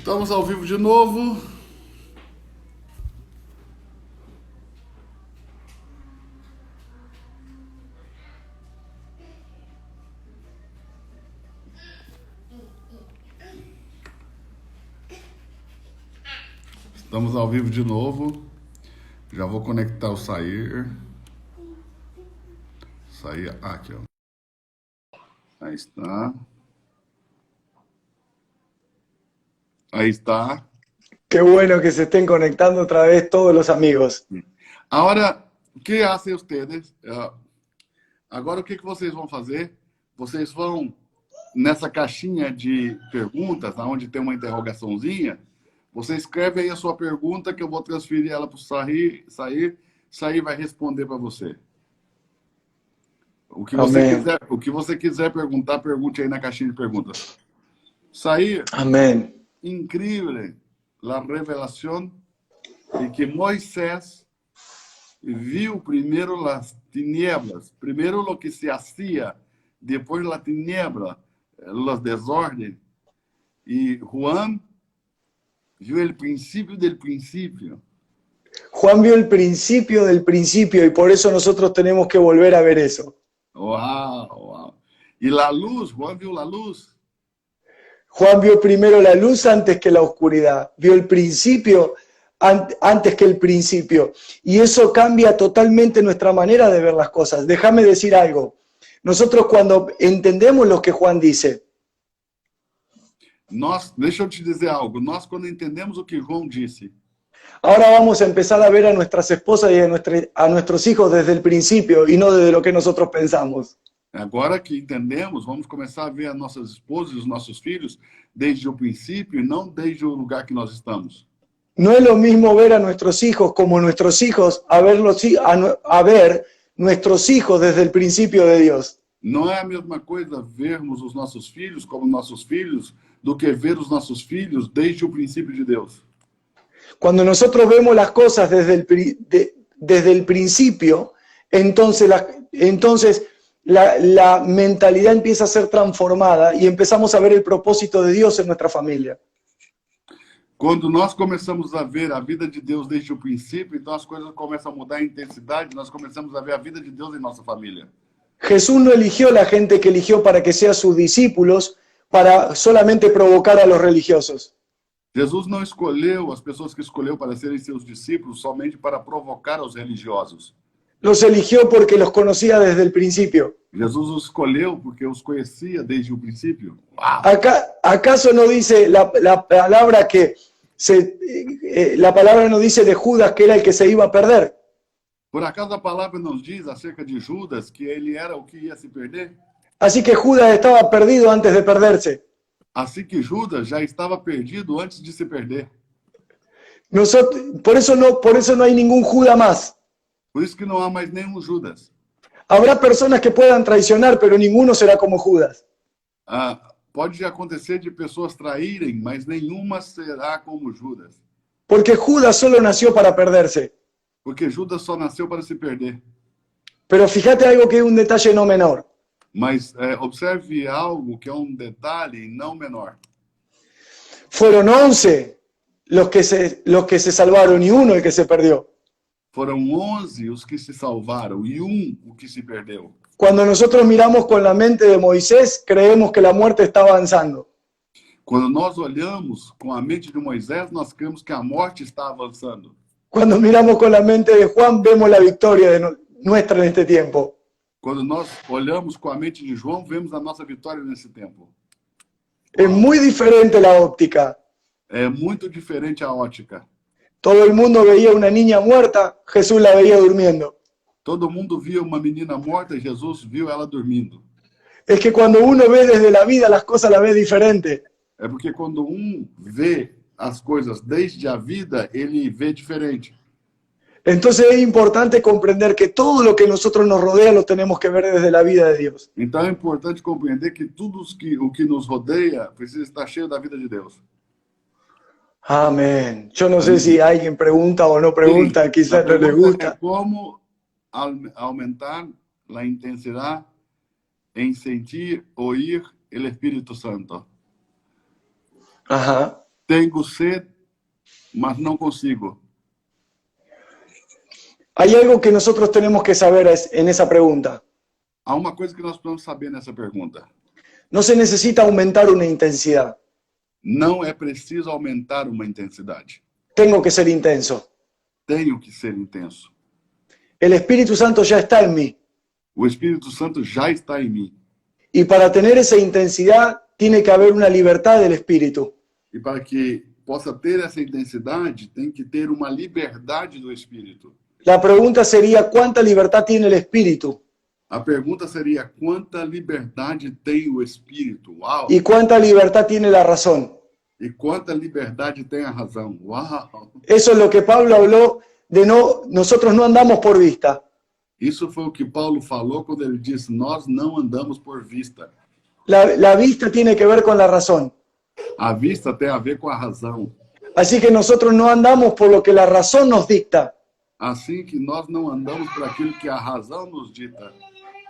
Estamos ao vivo de novo. Estamos ao vivo de novo. Já vou conectar o Sair. Sair, aqui, ó. Aí está. Ahí está. Qué bueno que se estén conectando otra vez todos los amigos. Agora, o que fazem vocês? Agora, o que vocês vão fazer? Vocês vão, nessa caixinha de perguntas, onde tem uma interrogaçãozinha, você escreve aí a sua pergunta que eu vou transferir ela para o Sair vai responder para você. O que você quiser perguntar, pergunte aí na caixinha de perguntas. Sair, Amén. increíble la revelación de que Moisés viu primeiro las tinieblas, primeiro lo que se hacía, depois la tiniebla, los desorden, y Juan viu el principio del principio. Juan vio el principio del principio y por eso nosotros tenemos que volver a ver eso. Uau, uau. E la luz, Juan viu la luz. Juan vio primero la luz antes que la oscuridad, vio el principio antes que el principio. Y eso cambia totalmente nuestra manera de ver las cosas. Déjame decir algo. Nosotros cuando entendemos lo que Juan dice, Deixa eu te dizer algo. Nós, quando entendemos o que João disse, ahora vamos a empezar a ver a nuestras esposas y a nuestros hijos desde el principio y no desde lo que nosotros pensamos. agora que entendemos, vamos começar a ver as nossas esposas e os nossos filhos desde o princípio e não desde o lugar que nós estamos. No es lo mismo ver a nuestros hijos como nuestros hijos a ver nuestros hijos desde el principio de Dios. Não é a mesma coisa vermos os nossos filhos como nossos filhos do que ver os nossos filhos desde o princípio de Deus. Cuando nosotros vemos las cosas desde el principio, entonces la mentalidad empieza a ser transformada y empezamos a ver el propósito de Dios en nuestra familia. Quando nós começamos a ver a vida de Deus desde o princípio, então as coisas começam a mudar em intensidade, nós começamos a ver a vida de Deus em nossa família. Jesús no eligió la gente que eligió para que sean sus discípulos para solamente provocar a los religiosos. Jesus não escolheu as pessoas que escolheu para serem seus discípulos somente para provocar os religiosos. Los eligió porque los conocía desde el principio. Jesus os escolheu porque os conhecia desde o princípio. ¿Acaso no dice la palabra la palabra no dice de Judas que era el que se iba a perder? Por acaso a palavra nos diz acerca de Judas que ele era o que ia se perder? Así que Judas estaba perdido antes de perderse. Assim que Judas já estava perdido antes de se perder. Por eso no hay ningún Judas más. Por isso que não há mais nenhum Judas. Habrá personas que puedan traicionar, pero ninguno será como Judas. Pode acontecer de pessoas traírem, mas nenhuma será como Judas. Porque Judas solo nació para perderse. Porque Judas só nasceu para se perder. Pero fíjate algo que es un detalle no menor. Mas observe algo que é um detalhe não menor. Fueron 11 los que se salvaron y uno el que se perdió. Foram 11 os que se salvaram e o que se perdeu. Cuando nosotros miramos con la mente de Moisés, creemos que la muerte está avanzando. Quando nós olhamos com a mente de Moisés, nós cremos que a morte está avançando. Cuando miramos con la mente de Juan, vemos la victoria nuestra en este tiempo. Quando nós olhamos com a mente de João, vemos a nossa vitória nesse tempo. Es muy diferente la óptica. É muito diferente a ótica. Todo el mundo veía una niña muerta, Jesús la veía durmiendo. Todo mundo via uma menina morta e Jesus viu ela dormindo. Es que cuando uno ve desde la vida, las cosas las ve diferente. É porque quando vê as coisas desde a vida, ele vê diferente. Entonces es importante comprender que todo lo que nosotros nos rodea lo tenemos que ver desde la vida de Dios. Então é importante compreender que tudo o que nos rodeia precisa estar cheio da vida de Deus. Amén. Yo no sé si alguien pregunta o no pregunta, quizás no les gusta. Como aumentar a intensidade em sentir, oír o Espírito Santo. Ajá. Tengo sed, mas não consigo. Hay algo que nosotros tenemos que saber en esa pregunta. Há uma coisa que nós precisamos saber nessa pergunta. No se necesita aumentar una intensidad. Não é preciso aumentar uma intensidade. Tengo que ser intenso. Tenho que ser intenso. El Espíritu Santo ya está en mí. O Espírito Santo já está em mim. Y para tener esa intensidad tiene que haber una libertad del Espíritu. E para que possa ter essa intensidade, tem que ter uma liberdade do Espírito. La pregunta sería, ¿cuánta libertad tiene el Espíritu? A pergunta seria, quanta liberdade tem o Espírito? Uau! ¿Y cuánta libertad tiene la razón? E quanta liberdade tem a razão? Uau! Eso es lo que Pablo habló de nosotros no andamos por vista. Isso foi o que Paulo falou quando ele disse, nós não andamos por vista. La vista tiene que ver con la razón. A vista tem a ver com a razão. Así que nosotros no andamos por lo que la razón nos dicta. Assim que nós não andamos por aquilo que a razão nos dita.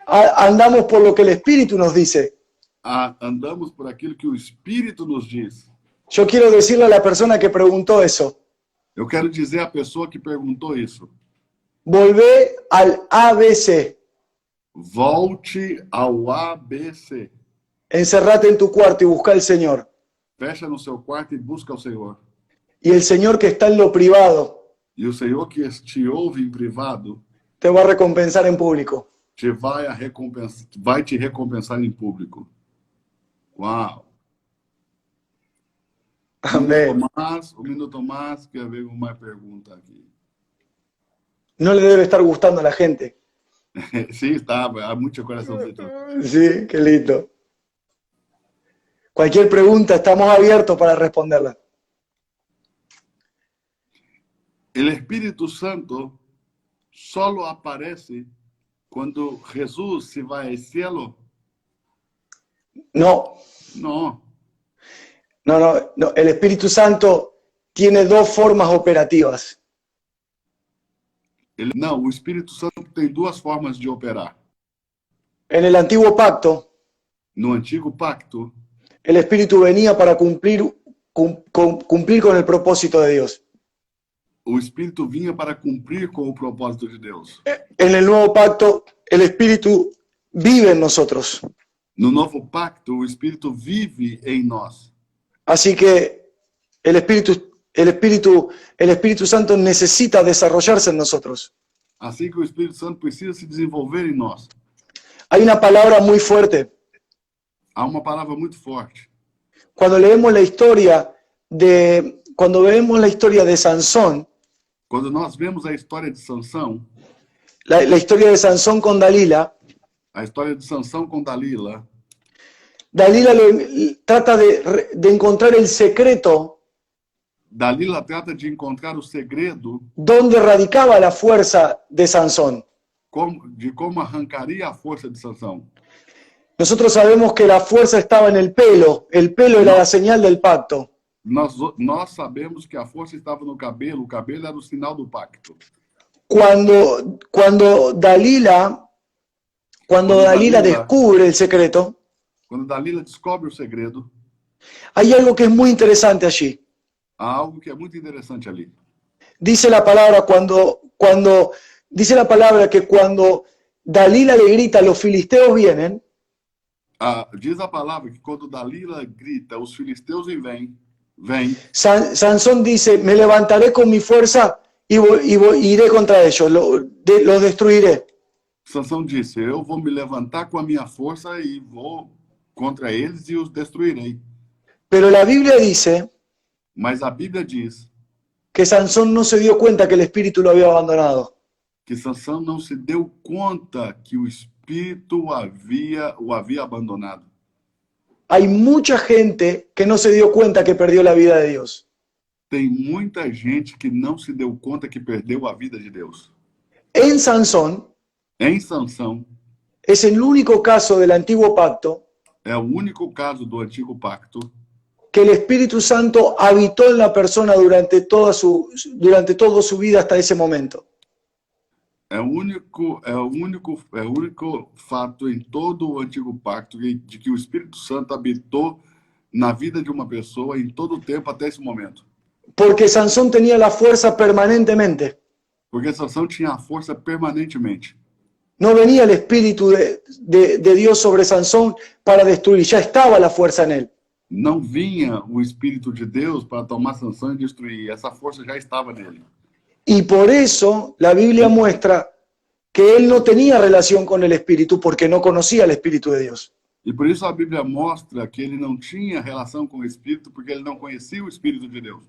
Andamos por lo que el Espíritu nos dice. Andamos por aquilo que o Espírito nos diz. Yo quiero decirle a la persona que preguntó eso, Eu quero dizer à pessoa que perguntou isso. volvé al ABC. Volte ao ABC. Encerrate en tu cuarto y busca al Señor. Fecha no seu quarto e busca o Senhor. Y el Señor que está en lo privado E o Senhor que te ouve em privado te va a recompensar en público. vai te recompensar em público. Uau! Amén. Um minuto mais, quer ver uma pergunta aqui. No le debe estar gustando a la gente. Sim, está, há muito coraçãozinho. Sí, qué lindo. Cualquier pregunta, estamos abiertos para responderla. O Espírito Santo solo aparece quando Jesus se vai ao cielo? No, Não. no. El Espíritu Santo tiene dos formas operativas. Não, o Espírito Santo tem duas formas de operar. En el antiguo pacto, No Antigo Pacto, el Espíritu venía para cumplir con el propósito de Dios. o Espírito vinha para cumprir com o propósito de Deus. En el nuevo pacto, el Espíritu vive en nosotros. No Novo Pacto, o Espírito vive em nós. Así que el Espíritu Santo necesita desarrollarse en nosotros. Assim que o Espírito Santo precisa se desenvolver em nós. Hay una palabra muy fuerte. Há uma palavra muito forte. Cuando vemos la historia de Sansón, Quando nós vemos a história de Sansão, la historia de Sansón con Dalila, a história de Sansão com Dalila, Dalila trata de encontrar el secreto Dalila trata de encontrar o segredo donde radicaba la fuerza de Sansón. de como arrancaria a força de Sansão. Nosotros sabemos que la fuerza estaba en el pelo era la señal del pacto. Nós sabemos que a força estava no cabelo, o cabelo era o sinal do pacto. Cuando Dalila descubre el secreto, Quando Dalila descobre o segredo, hay algo que es muy interesante allí. há algo que é muito interessante ali. Dice la palabra que cuando Dalila le grita, los filisteos vienen, Diz a palavra que quando Dalila grita, os filisteus vêm, Sansón dice, me levantaré con mi fuerza y iré contra ellos, los destruiré. Sansão disse, eu vou me levantar com a minha força e vou contra eles e os destruirei. Pero la Biblia dice Mas a Bíblia diz que Sansón no se dio cuenta que el espíritu lo había abandonado. que Sansão não se deu conta que o Espírito o havia abandonado. Hay mucha gente que no se dio cuenta que perdió la vida de Dios. Tem muita gente que não se deu conta que perdeu a vida de Deus. En Sansón Em Sansão, es el único caso del antiguo pacto é o único caso do Antigo Pacto que el Espíritu Santo habitó en la persona durante toda su vida hasta ese momento. É o único fato em todo o Antigo Pacto de que o Espírito Santo habitou na vida de uma pessoa em todo o tempo até esse momento. Porque Sansón tenía la fuerza permanentemente. Porque Sansão tinha a força permanentemente. No venía el Espíritu de Dios sobre Sansón para destruir, ya estaba la fuerza en él. Não vinha o Espírito de Deus para tomar Sansão e destruir. Essa força já estava nele. Y por eso la Biblia muestra que él no tenía relación con el Espíritu porque no conocía el Espíritu de Dios. E por isso a Bíblia mostra que ele não tinha relação com o Espírito, porque ele não conhecia o Espírito de Deus.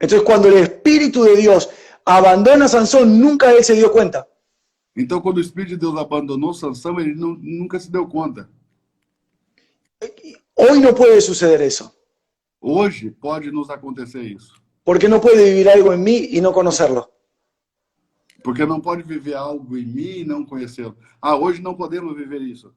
Entonces cuando el Espíritu de Dios abandona a Sansón, nunca él se dio cuenta. Então, quando o Espírito de Deus abandonou Sansão, ele nunca se deu conta. Hoy no puede suceder eso, Hoje pode nos acontecer isso. porque no puede vivir algo en mí y no conocerlo. Porque não pode viver algo em mim e não conhecê-lo. Ah, hoje não podemos viver isso.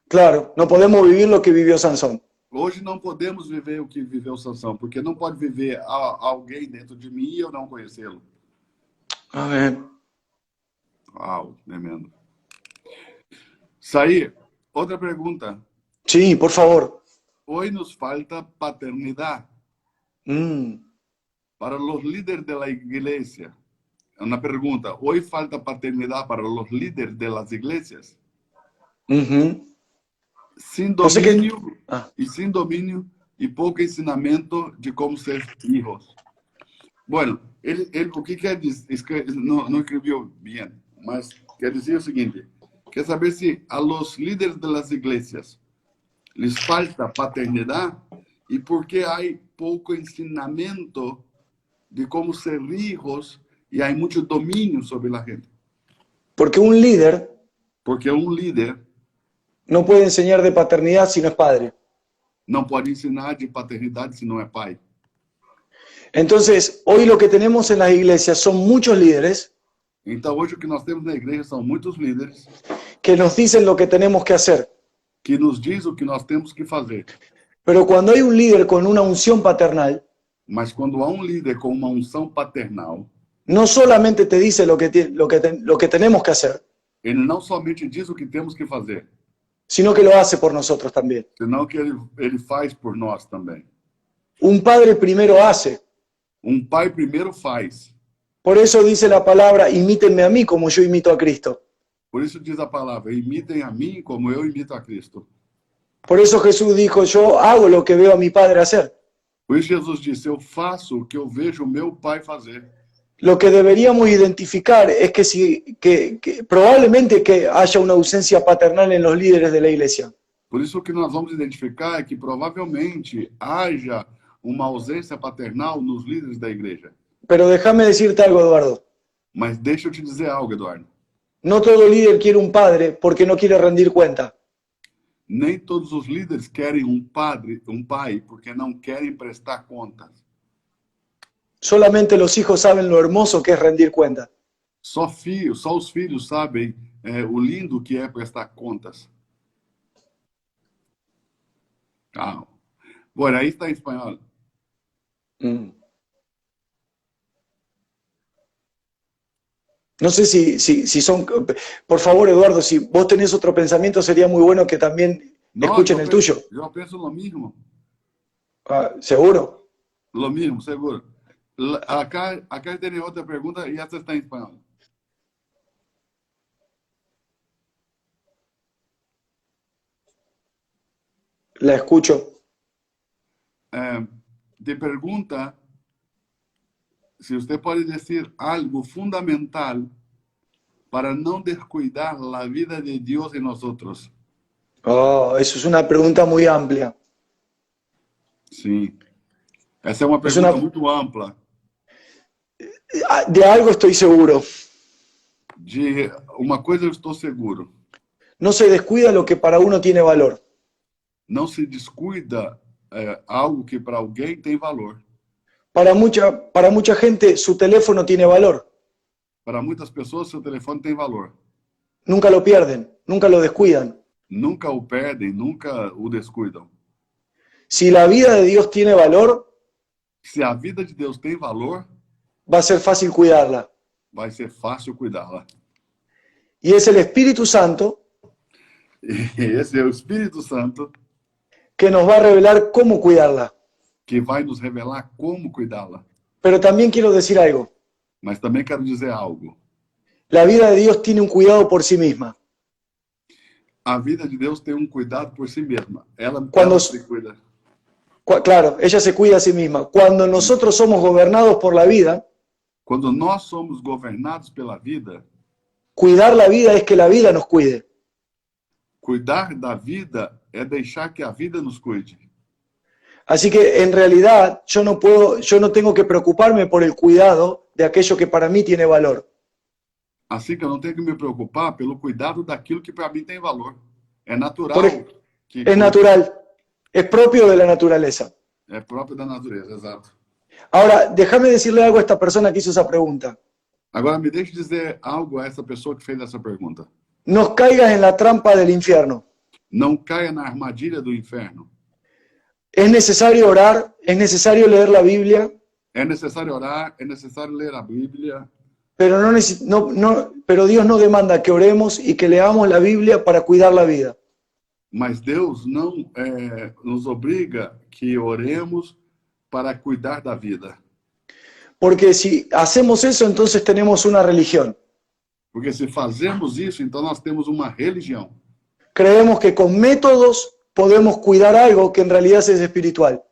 Claro, no podemos vivir lo que vivió Sansón. Hoje não podemos viver o que viveu Sansão, porque não pode viver alguém dentro de mim e eu não conhecê-lo. Amén. Uau, tremendo. Saí, outra pergunta. Sí, por favor. Hoy nos falta paternidad Mm. para los líderes de la iglesia. Una pregunta, ¿hoy falta paternidad para los líderes de las iglesias? Ujú. Sin No sé qué- dominio Ah. sin dominio y poco ensinamento de cómo ser hijos. Bueno, o que quer dizer, não escreveu bem, mas quer dizer o seguinte, quer saber se a los líderes de las iglesias les falta paternidad y por qué hay poco ensinamento de cómo ser hijos y hay mucho dominio sobre la gente. Porque un líder Porque un líder no puede enseñar de paternidad si no es padre. não pode ensinar de paternidade se não é pai. Entonces, hoy lo que tenemos en las iglesias son muchos líderes Então, hoje o que nós temos na igreja são muitos líderes que nos dicen lo que tenemos que hacer. que nos diz o que nós temos que fazer. Pero cuando hay un líder con una unción paternal, Mas quando há um líder com uma unção paternal, no solamente te dice lo que tenemos que hacer, ele não somente diz o que temos que fazer, sino que lo hace por nosotros también. senão que ele faz por nós também. Un padre primero hace. Um pai primeiro faz. Por eso dice la palabra, imítenme a mí como yo imito a Cristo. Por isso diz a palavra, imitem a mim como eu imito a Cristo. Por eso Jesús dijo, yo hago lo que veo a mi padre hacer. Por isso Jesus disse, eu faço o que eu vejo o meu pai fazer. Lo que deberíamos identificar es que probablemente que haya una ausencia paternal en los líderes de la iglesia. Por isso o que nós vamos identificar é que provavelmente haja uma ausência paternal nos líderes da igreja. Pero déjame decirte algo, Eduardo. Mas deixa eu te dizer algo, Eduardo. No todo líder quiere un padre porque no quiere rendir cuenta. Nem todos os líderes querem um pai, porque não querem prestar contas. Solamente los hijos saben lo hermoso que es rendir cuenta. Só os filhos sabem o lindo que é prestar contas. Ah. Bueno, aí está em espanhol. No sé si son... Por favor, Eduardo, si vos tenés otro pensamiento, sería muy bueno que también escuchen el tuyo. Eu penso lo mismo. Ah, ¿seguro? Lo mismo, seguro. Acá tem outra pergunta e essa está em espanhol. La escucho. Te pergunta se você pode dizer algo fundamental para não descuidar a vida de Deus em nós outros. Oh, eso es una pregunta muy amplia. Sim. Essa é uma pergunta muito ampla. De algo estoy seguro. De uma coisa eu estou seguro. No se descuida lo que para uno tiene valor. Não se descuida algo que para alguém tem valor. Para mucha gente su teléfono tiene valor. Para muitas pessoas, seu telefone tem valor. Nunca lo pierden, nunca lo descuidan. Nunca o perdem, nunca o descuidam. Si la vida de Dios tiene valor, Se a vida de Deus tem valor, va a ser fácil cuidarla. vai ser fácil cuidá-la. Y es el Espíritu Santo E esse é o Espírito Santo que nos va a revelar cómo cuidarla. que vai nos revelar como cuidá-la. Pero también quiero decir algo. Mas também quero dizer algo. La vida de Dios tiene un cuidado por sí misma. A vida de Deus tem um cuidado por si mesma. Ela Quando- se cuida. Claro, ella se cuida a sí misma. Cuando nosotros somos gobernados por la vida, Quando nós somos governados pela vida, cuidar la vida es que la vida nos cuide. cuidar da vida é deixar que a vida nos cuide. Así que en realidad yo no tengo que preocuparme por el cuidado de aquello que para mí tiene valor. Assim que eu não tenho que me preocupar pelo cuidado daquilo que para mim tem valor. É natural. Que Es natural, es propio de la naturaleza. É próprio da natureza, exato. Ahora, déjame decirle algo a esta persona que hizo esa pregunta. Agora, me deixe dizer algo a essa pessoa que fez essa pergunta. No caigas en la trampa del infierno. Não caia na armadilha do inferno. Es necesario orar, es necesario leer la Biblia, É necessário orar, é necessário ler a Bíblia, pero, pero Dios no demanda que oremos y que leamos la Biblia para cuidar la vida. mas Deus não nos obriga que oremos para cuidar da vida. Porque si hacemos eso, entonces tenemos una religión. Porque se fazemos isso, então nós temos uma religião. Creemos que con métodos podemos cuidar algo que en realidad es espiritual.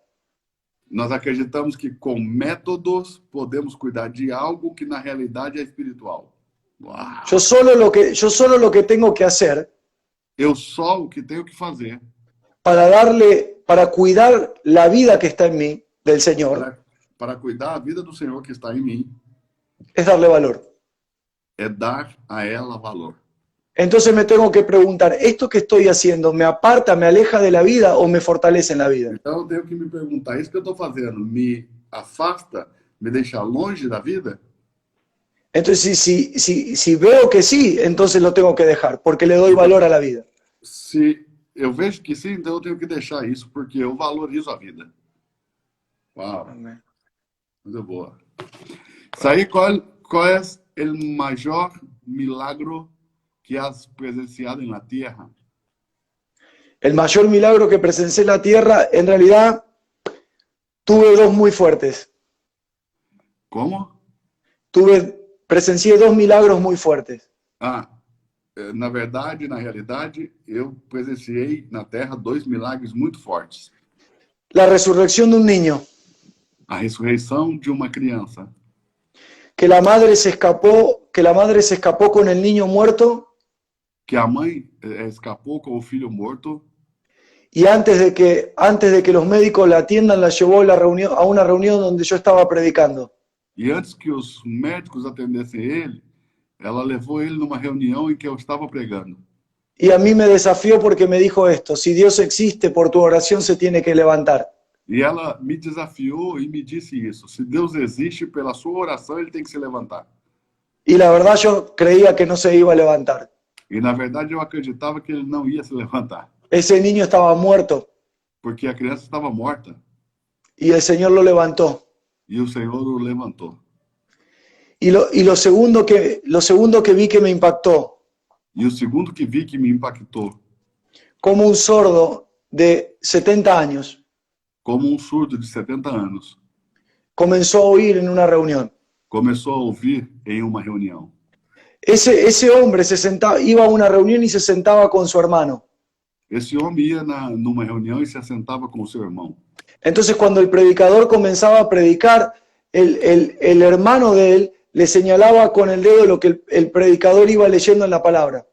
Nós acreditamos que com métodos podemos cuidar de algo que na realidade é espiritual. Uau! Yo solo lo que tengo que hacer Eu só o que tenho que fazer para cuidar la vida que está en mí, del Señor, para cuidar a vida do Senhor que está em mim es darle valor. é dar a ela valor. Entonces me tengo que preguntar, ¿esto que estoy haciendo me aparta, me aleja de la vida o me fortalece en la vida? Então eu tenho que me perguntar, isso que eu estou fazendo me afasta, me deixa longe da vida? Entonces si veo que sí, entonces lo tengo que dejar, porque le doy valor a la vida. Se eu vejo que sim, então eu tenho que deixar isso, porque eu valorizo a vida. Uau, muito boa. Isso aí, qual é o maior milagro que has presenciado en la tierra? El mayor milagro que presencié en la tierra, en realidad, tuve dos muy fuertes. Como? Presencié dos milagros muy fuertes. Na verdade, na realidade, eu presenciei na terra dois milagres muito fortes. La resurrección de un niño, A ressurreição de uma criança, que la madre se escapó con el niño muerto que a mãe escapou com o filho morto y antes de que los médicos la atiendan, la llevó a una reunión donde yo estaba predicando. e antes que os médicos atendessem ele, ela levou ele numa reunião em que eu estava pregando. Y a mí me desafió porque me dijo esto: si Dios existe, por tu oración se tiene que levantar. E ela me desafiou e me disse isso: se Deus existe, pela sua oração ele tem que se levantar. Y la verdad yo creía que no se iba a levantar. E na verdade eu acreditava que ele não ia se levantar, Ese niño estaba muerto porque a criança estava morta y el Señor lo levantó. e o Senhor o levantou. Y lo segundo que vi que me impactó, E o segundo que vi que me impactou, como un sordo de 70 años como um surdo de 70 anos, comenzó a oír en una reunión. começou a ouvir em uma reunião. Ese hombre iba a una reunión y se sentaba con su hermano. Esse homem ia numa reunião e se assentava com o seu irmão. Entonces cuando el predicador comenzaba a predicar, el hermano de él le señalaba con el dedo lo que el predicador iba leyendo en la palabra.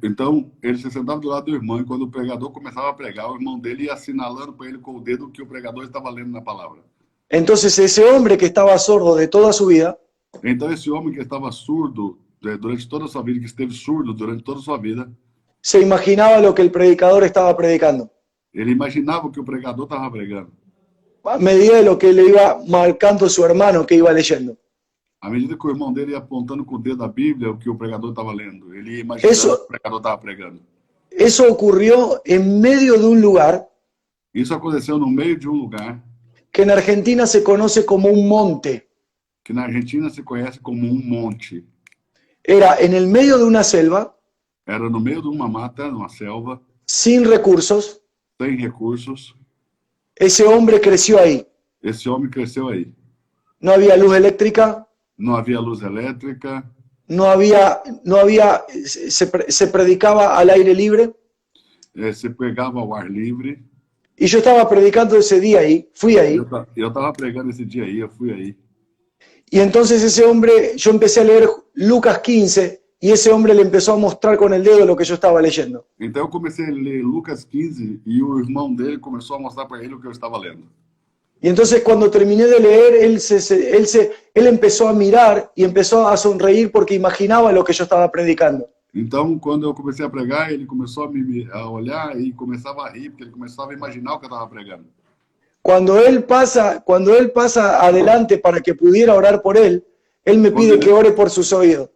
Então ele se sentava do lado do irmão e quando o pregador começava a pregar, o irmão dele ia assinalando para ele com o dedo o que o pregador estava lendo na palavra. Entonces ese hombre que estaba sordo de toda su vida, Então esse homem que estava surdo durante toda a sua vida, que esteve surdo durante toda a sua vida, se imaginaba lo que el predicador estaba predicando, ele imaginava o que o pregador estava pregando, a medida de lo que le iba marcando su hermano que iba leyendo. à medida que o irmão dele ia apontando com o dedo a Bíblia o que o pregador estava lendo. Ele ia imaginando o que o pregador estava pregando. Eso ocurrió en medio de un lugar Isso aconteceu no meio de um lugar que en Argentina se conoce como un monte. que na Argentina se conhece como um monte. Era en el medio de una selva, Era no meio de uma mata, numa selva, sin recursos, sem recursos. Ese hombre creció ahí. Esse homem cresceu aí. No había luz eléctrica, Não havia luz elétrica, se predicaba al aire libre. se pregava ao ar livre. Y yo estaba predicando ese día ahí, fui ahí. Eu estava pregando esse dia aí, eu fui aí. Y entonces ese hombre, yo empecé a leer Lucas 15 y ese hombre le empezó a mostrar con el dedo lo que yo estaba leyendo. Então eu comecei a ler Lucas 15 e o irmão dele começou a mostrar para ele o que eu estava lendo. Y entonces cuando terminé de leer, él empezó a mirar y empezó a sonreír porque imaginaba lo que yo estaba predicando. Então, quando eu comecei a pregar, ele começou a olhar e começava a rir, porque ele começava a imaginar o que eu estava pregando. Cuando él pasa adelante para que pudiera orar por él me pide que ore por sus oídos.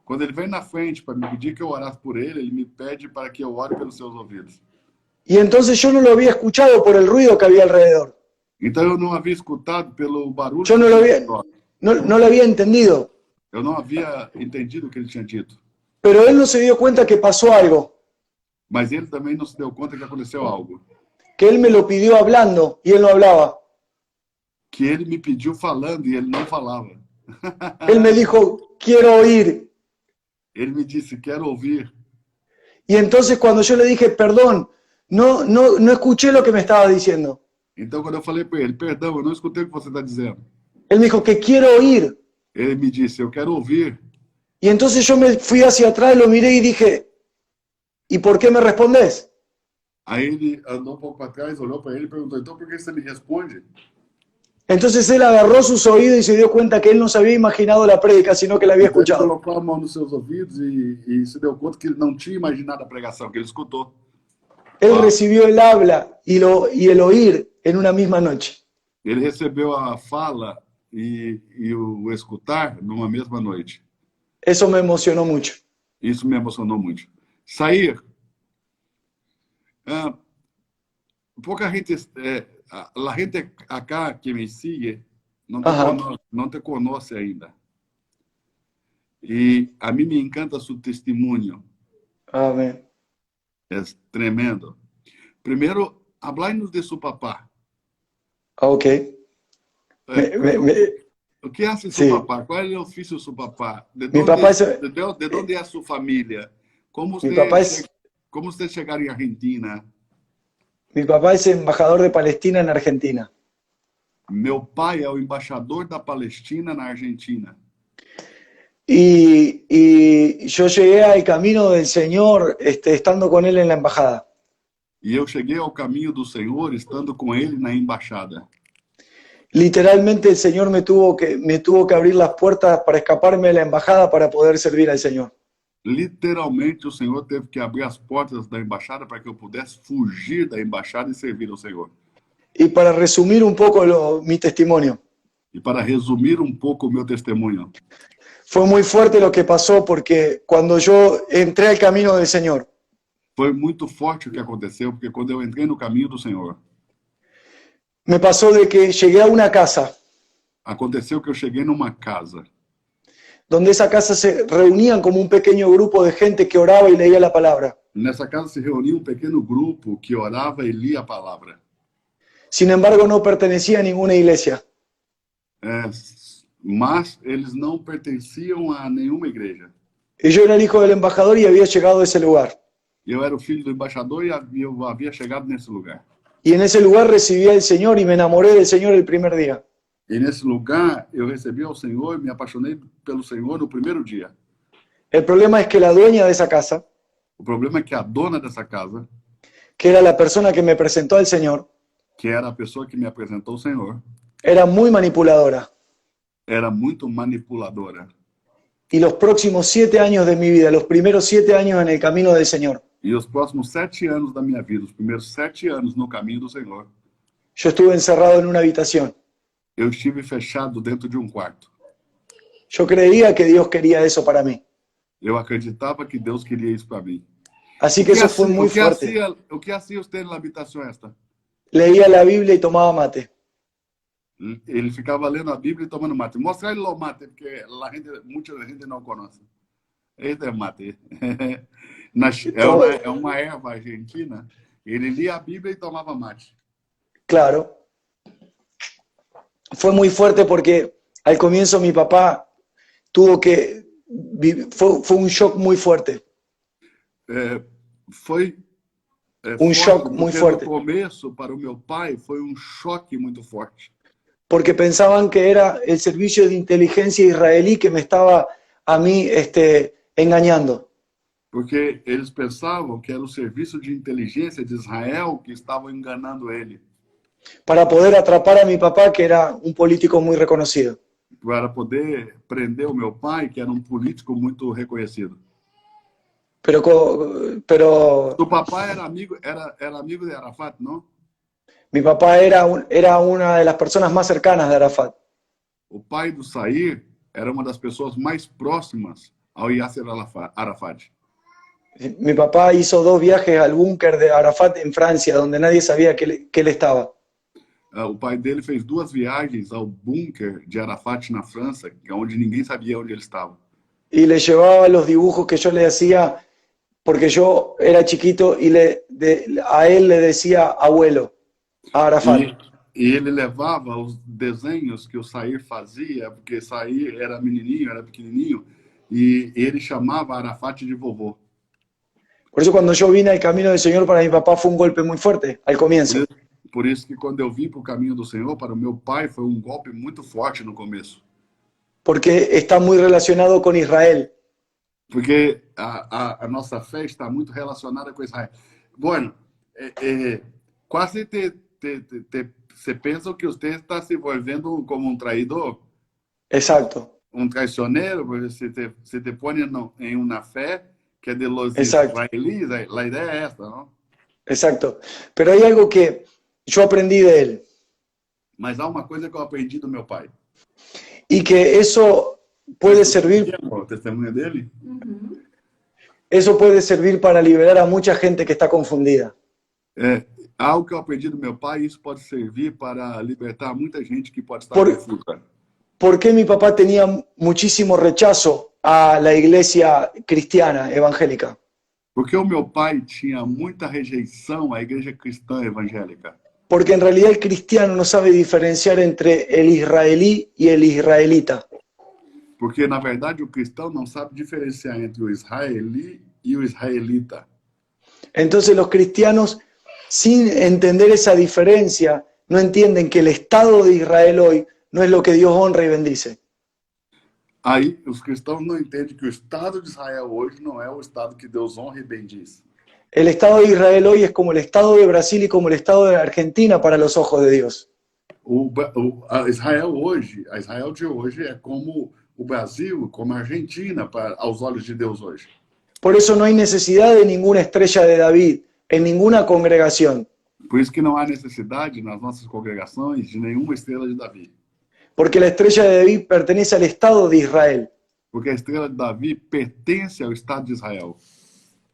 Quando ele vem na frente para me pedir que eu orasse por ele me pede para que eu ore pelos seus ouvidos. Y entonces yo no lo había escuchado por el ruido que había alrededor. Então eu não havia escutado pelo barulho. Yo no lo había entendido. Eu não havia entendido o que ele tinha dito. Pero él no se dio cuenta que pasó algo, Mas ele também não se deu conta que aconteceu algo. que él me lo pidió hablando y él no hablaba. Que ele me pediu falando e ele não falava. Él me dijo, quiero oír. Ele me disse, quero ouvir. Y entonces cuando yo le dije, perdón, no escuché lo que me estaba diciendo. Então, quando eu falei para ele, perdão, eu não escutei o que você está dizendo. Él me dijo que quiero oír. Ele me disse, eu quero ouvir. Y entonces yo me fui hacia atrás, lo miré y dije, ¿y por qué me respondes? Aí ele andou um pouco para trás, olhou para ele e perguntou, então por que você me responde? Entonces él agarró sus oídos y se dio cuenta que él no se había imaginado la prédica, sino que la había Então, ele escuchado. colocou a mão nos seus ouvidos e se deu conta que ele não tinha imaginado a pregação, que ele escutou. Él recibió el habla y el oír en una misma noche. Ele recebeu a fala e o escutar numa mesma noite. Eso me emocionó mucho. Isso me emocionou muito. Sair. Pouca gente, a gente acá que me sigue não te conoce ainda. E a mim me encanta seu testemunho. Amén. É tremendo. Primeiro, hablar-nos de seu papá. Ok. O que hace Sí. seu papá? Qual é o ofício do seu papá? De Mi papá es, onde é a sua família? Como vocês chegaram em Argentina? mi papá es embajador de Palestina en Argentina. Meu pai é o embaixador da Palestina na Argentina. Y yo llegué al camino del Señor estando con él en la embajada. E eu cheguei ao caminho do Senhor estando com ele na embaixada. Literalmente el Señor me tuvo que abrir las puertas para escaparme de la embajada para poder servir al Señor. Literalmente o Senhor teve que abrir as portas da embaixada para que eu pudesse fugir da embaixada e servir ao Senhor. Y para resumir un poco mi testimonio, E para resumir um pouco o meu testemunho, fue muy fuerte lo que pasó porque cuando yo entré al camino del Señor, foi muito forte o que aconteceu, porque quando eu entrei no caminho do Senhor, me pasó de que llegué a una casa, aconteceu que eu cheguei numa casa, donde esa casa se reunían como un pequeño grupo de gente que oraba y leía la palabra. Nessa casa se reunia um pequeno grupo que orava e lia a palavra. Sin embargo, no pertenecía a ninguna iglesia. Mas eles não pertenciam a nenhuma igreja. Y yo era el hijo del embajador y había llegado a ese lugar. Eu era o filho do embaixador e eu havia chegado nesse lugar. Y en ese lugar recibí al Señor y me enamoré del Señor el primer día. E nesse lugar eu recebi ao Senhor e me apaixonei pelo Senhor no primeiro dia. El problema es que la dueña de esa casa, O problema é que a dona dessa casa, que era la persona que me presentó al Señor, que era a pessoa que me apresentou o Senhor, era muy manipuladora. era muito manipuladora. Y los próximos 7 años de mi vida, los primeros 7 años en el camino del Señor, E os próximos 7 anos da minha vida, os primeiros 7 anos no caminho do Senhor, yo estuve encerrado en una habitación. eu estive fechado dentro de um quarto. Yo creía que Dios quería eso para mí. Eu acreditava que Deus queria isso para mim. Así que eso fue muy fuerte. O que hacía usted na habitação esta? Leía la Biblia y tomaba mate. Ele ficava lendo a Bíblia e tomando mate. Mostra ele o mate, porque muita gente não conhece. Este é mate. É uma erva argentina Ele lia a Bíblia e tomava mate. Claro. Fue muy fuerte porque al comienzo mi papá tuvo que... Fue un shock muy fuerte. Foi Um forte, choque muito porque forte. no começo, para o meu pai, foi um choque muito forte. Porque pensaban que era el servicio de inteligencia israelí que me estaba a mí engañando. Porque eles pensavam que era o serviço de inteligência de Israel que estavam enganando ele, Para poder atrapar a mi papá, que era un político muy reconocido. para poder prender o meu pai, que era um político muito reconhecido. Pero O papai era amigo de Arafat, não? mi papá era una de las personas más cercanas de Arafat. O pai do Sair era uma das pessoas mais próximas ao Yasser Arafat. Mi papá hizo 2 viajes al búnker de Arafat en Francia, donde nadie sabía que él estaba. O pai dele fez 2 viagens ao bunker de Arafat na França, onde ninguém sabia onde ele estava. Y le llevaba los dibujos que yo le hacía, porque yo era chiquito y a él le decía abuelo, a Arafat. E ele levava os desenhos que o Sair fazia, porque Sair era menininho, era pequenininho, e ele chamava Arafat de vovô. Por eso cuando yo vine al camino del Señor, para mi papá fue un golpe muy fuerte al comienzo. Por isso que quando eu vim para o caminho do Senhor, para o meu pai, foi um golpe muito forte no começo. Porque está muy relacionado con Israel. Porque a nossa fé está muito relacionada com Israel. Bueno, quase você pensa que você está se envolvendo como um traidor? Exacto. Um traicioneiro, porque você te põe em uma fé que é de los Exacto. israelíes. A ideia é esta, não? Exacto. Pero hay algo que yo aprendí de él. Mas há uma coisa que eu aprendi do meu pai. Y que eso puede servir, O testemunho dele? eso puede servir para liberar a mucha gente que está confundida. Algo que eu aprendi do meu pai, isso pode servir para libertar muita gente que pode estar confusa. ¿Por qué mi papá tenía muchísimo rechazo a la iglesia cristiana evangélica? Porque o meu pai tinha muita rejeição à igreja cristã evangélica. Porque en realidad el cristiano no sabe diferenciar entre el israelí y el israelita. Porque, na verdade, o cristão não sabe diferenciar entre o israelí e o israelita. Entonces los cristianos, sin entender esa diferencia, no entienden que el Estado de Israel hoy no es lo que Dios honra y bendice. Aí, os cristãos não entendem que o Estado de Israel hoje não é o Estado que Deus honra e bendiz. El Estado de Israel hoy es como el Estado de Brasil y como el Estado de Argentina para los ojos de Dios. A Israel de hoje é como o Brasil, como a Argentina, aos olhos de Deus hoje. Por eso no hay necesidad de ninguna estrella de David en ninguna congregación. Por isso que não há necessidade nas nossas congregações de nenhuma estrela de Davi. Porque la estrella de David pertenece al Estado de Israel. Porque a estrela de Davi pertence ao Estado de Israel.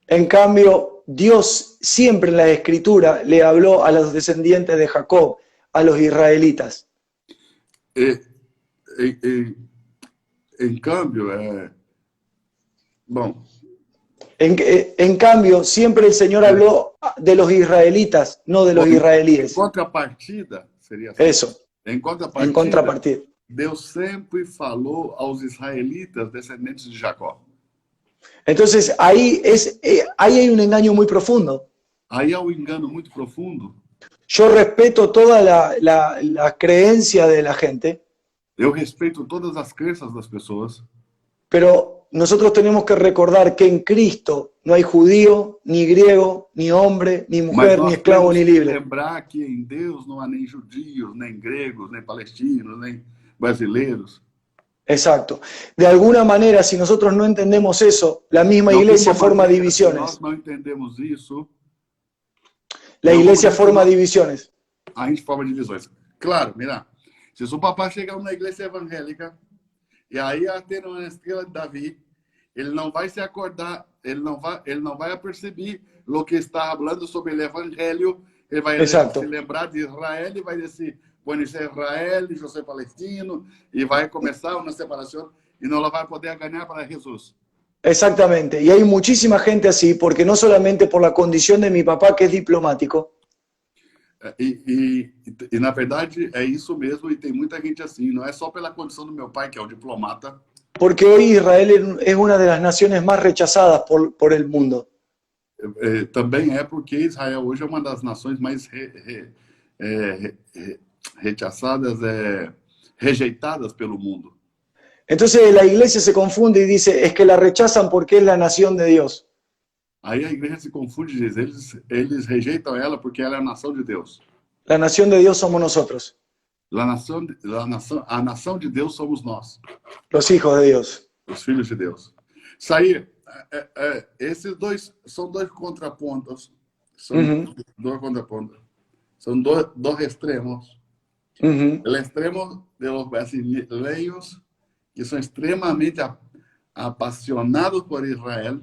En cambio, Dios siempre en la Escritura le habló a los descendientes de Jacob, a los israelitas. Em cambio, bom, En cambio, siempre el Señor habló de los israelitas, no de los em israelíes. contrapartida, seria assim. Eso, Em en contrapartida. Deus sempre falou aos israelitas, descendentes de Jacó. Entonces, ahí hay un engaño muy profundo. Aí há um engano muito profundo. Yo respeto toda la creencia de la gente, Eu respeito todas as crenças das pessoas, pero nosotros tenemos que recordar que en Cristo no hay judío, ni griego, ni hombre, ni mas mujer, ni nós esclavo, temos ni que libre. lembrar que em Deus não há nem judios, nem gregos, nem palestinos, nem brasileiros. Exacto. De alguna manera, si nosotros no entendemos eso, la misma De iglesia alguma forma maneira, se divisiones. nós não entendemos isso, La de iglesia alguma forma maneira, divisiones. a gente forma divisões. Claro, mira, se o seu papai chegar numa igreja evangélica e aí ter uma estrela de Davi, ele não vai se acordar, ele não vai perceber o que está falando sobre o evangelho, ele vai Exacto. se lembrar de Israel e vai dizer, bueno, isso é Israel, eu sou palestino, e vai começar uma separação e não vai poder ganhar para Jesus. Exactamente. Y hay muchísima gente así, porque no solamente por la condición de mi papá, que es diplomático, Na verdade, é isso mesmo, e tem muita gente assim. Não é só pela condição do meu pai, que é um diplomata, porque hoy Israel es una de las naciones más rechazadas por el mundo. também é porque Israel hoje é uma das nações mais rechaçadas, rejeitadas pelo mundo. Entonces la iglesia se confunde y dice, es que la rechazan porque es la nación de Dios. Aí a igreja se confunde e diz, eles rejeitam ela porque ela é a nação de Deus. La nación de Dios somos nosotros, A nação de Deus somos nós, los hijos de Dios. os filhos de Deus. Sair, esses dois são dois contrapontos. São dois contrapontos. São dois extremos. O extremo de los brasileiros, que são extremamente apaixonados por Israel,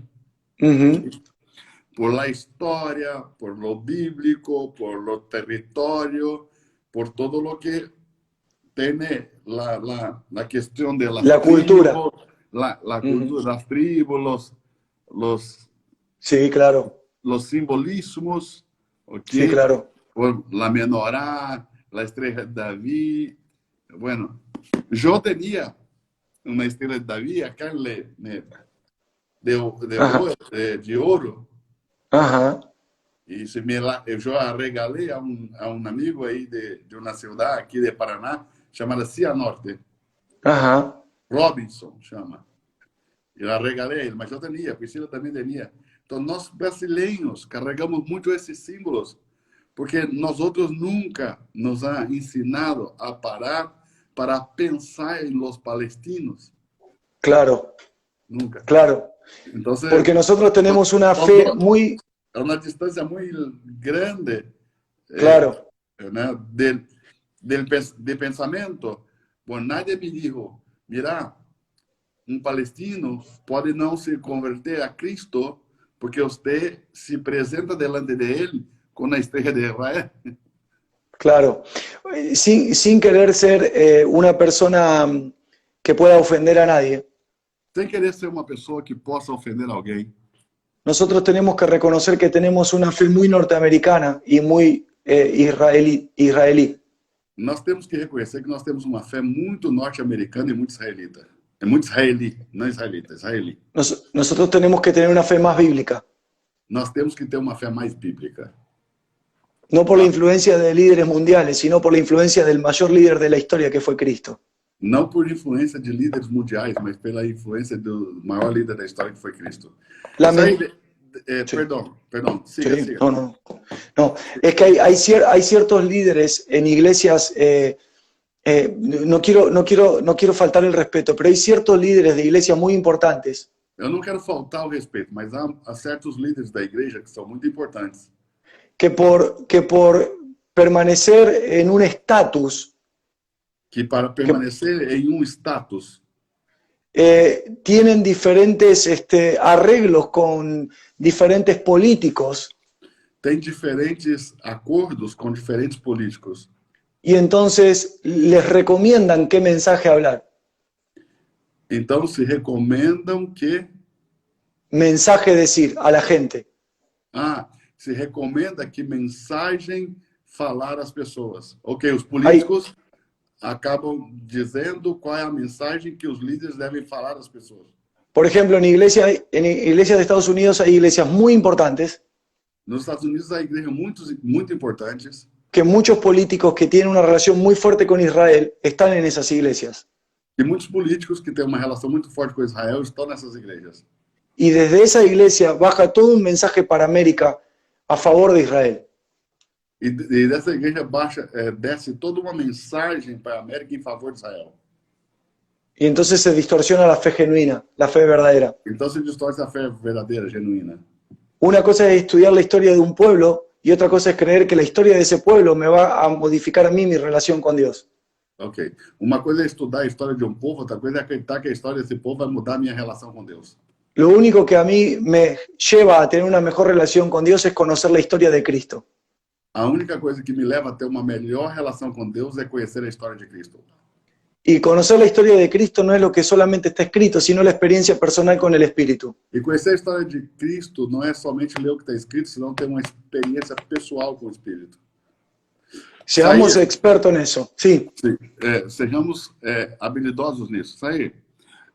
por la historia, por lo bíblico, por lo territorio, por todo lo que tiene la cuestión de la cultura. La cultura, las tribus, Sí, claro. los simbolismos, ¿okay? Sí, claro. Por la menorá, la estrella de David. Bueno, yo tenía una estrella de David acá de oro. Ajá. E eu já regalei a um amigo aí de uma cidade aqui de Paraná, chamada Cianorte. Ajá. Robinson chama. Eu a regalei a ele, mas eu tinha, a Priscila também tinha. Então, nós brasileiros carregamos muito esses símbolos, porque nós outros nunca nos han ensinado a parar para pensar em los palestinos. Claro. Nunca. Claro. Entonces, porque nosotros tenemos una fe muy... É uma distância muito grande, claro, né, de pensamento. Bom, nadie me dijo, mira, palestino pode não se converter a Cristo porque você se apresenta delante de ele com a estrela de Israel. Claro, sin querer ser una persona que pueda ofender a nadie. Sem querer ser uma pessoa que possa ofender alguém. Nosotros tenemos que reconocer que tenemos una fe muy norteamericana y muy israelí. Nós temos que reconhecer que nós temos uma fé muito norte-americana e muito israelita. É muito israeli, não israelita, israeli. Nosotros tenemos que tener una fe más bíblica. Nós temos que ter uma fé mais bíblica. No por la influencia de líderes mundiales, sino por la influencia del mayor líder de la historia, que fue Cristo. Não por influência de líderes mundiais, mas pela influência do maior líder da história, que foi Cristo. Sí. Perdón, siga, Sí. siga. No, es que hay ciertos líderes en iglesias, no quiero faltar el respeto, pero hay ciertos líderes de iglesias muy importantes. Eu não quero faltar o respeito, mas há certos líderes da igreja que são muito importantes. Que por permanecer en un estatus, Que para permanecer em um status, tienen diferentes arreglos con diferentes políticos. tem diferentes acordos com diferentes políticos. Y entonces les recomiendan qué mensaje hablar. Então se recomendam que... Mensaje decir a la gente. Se recomenda que mensagem falar às pessoas. Ok, os políticos acabam dizendo qual é a mensagem que os líderes devem falar às pessoas. Por ejemplo, en iglesias de Estados Unidos hay iglesias muy importantes. Nos Estados Unidos há igrejas muito importantes. Que muchos políticos que tienen una relación muy fuerte con Israel están en esas iglesias. E muitos políticos que têm uma relação muito forte com Israel estão nessas igrejas. Y desde esa iglesia baja todo un mensaje para América a favor de Israel. E dessa igreja desce toda uma mensagem para a América em favor de Israel. Y entonces se distorsiona la fe genuina, la fe verdadera. Então se distorce a fé verdadeira, genuína. Una cosa es estudiar la historia de un pueblo y otra cosa es creer que la historia de ese pueblo me va a modificar a mí mi relación con Dios. Ok. Uma coisa é estudar a história de um povo, outra coisa é acreditar que a história desse povo vai mudar a minha relação com Deus. Lo único que a mí me lleva a tener una mejor relación con Dios es conocer la historia de Cristo. A única coisa que me leva a ter uma melhor relação com Deus é conhecer a história de Cristo. Y conocer la historia de Cristo no es lo que solamente está escrito, sino la experiencia personal con el Espíritu. E conhecer a história de Cristo não é somente ler o que está escrito, senão ter uma experiência pessoal com o Espírito. Seamos Sair, expertos en eso. Sí. sim, sejamos habilidosos nisso. Sair,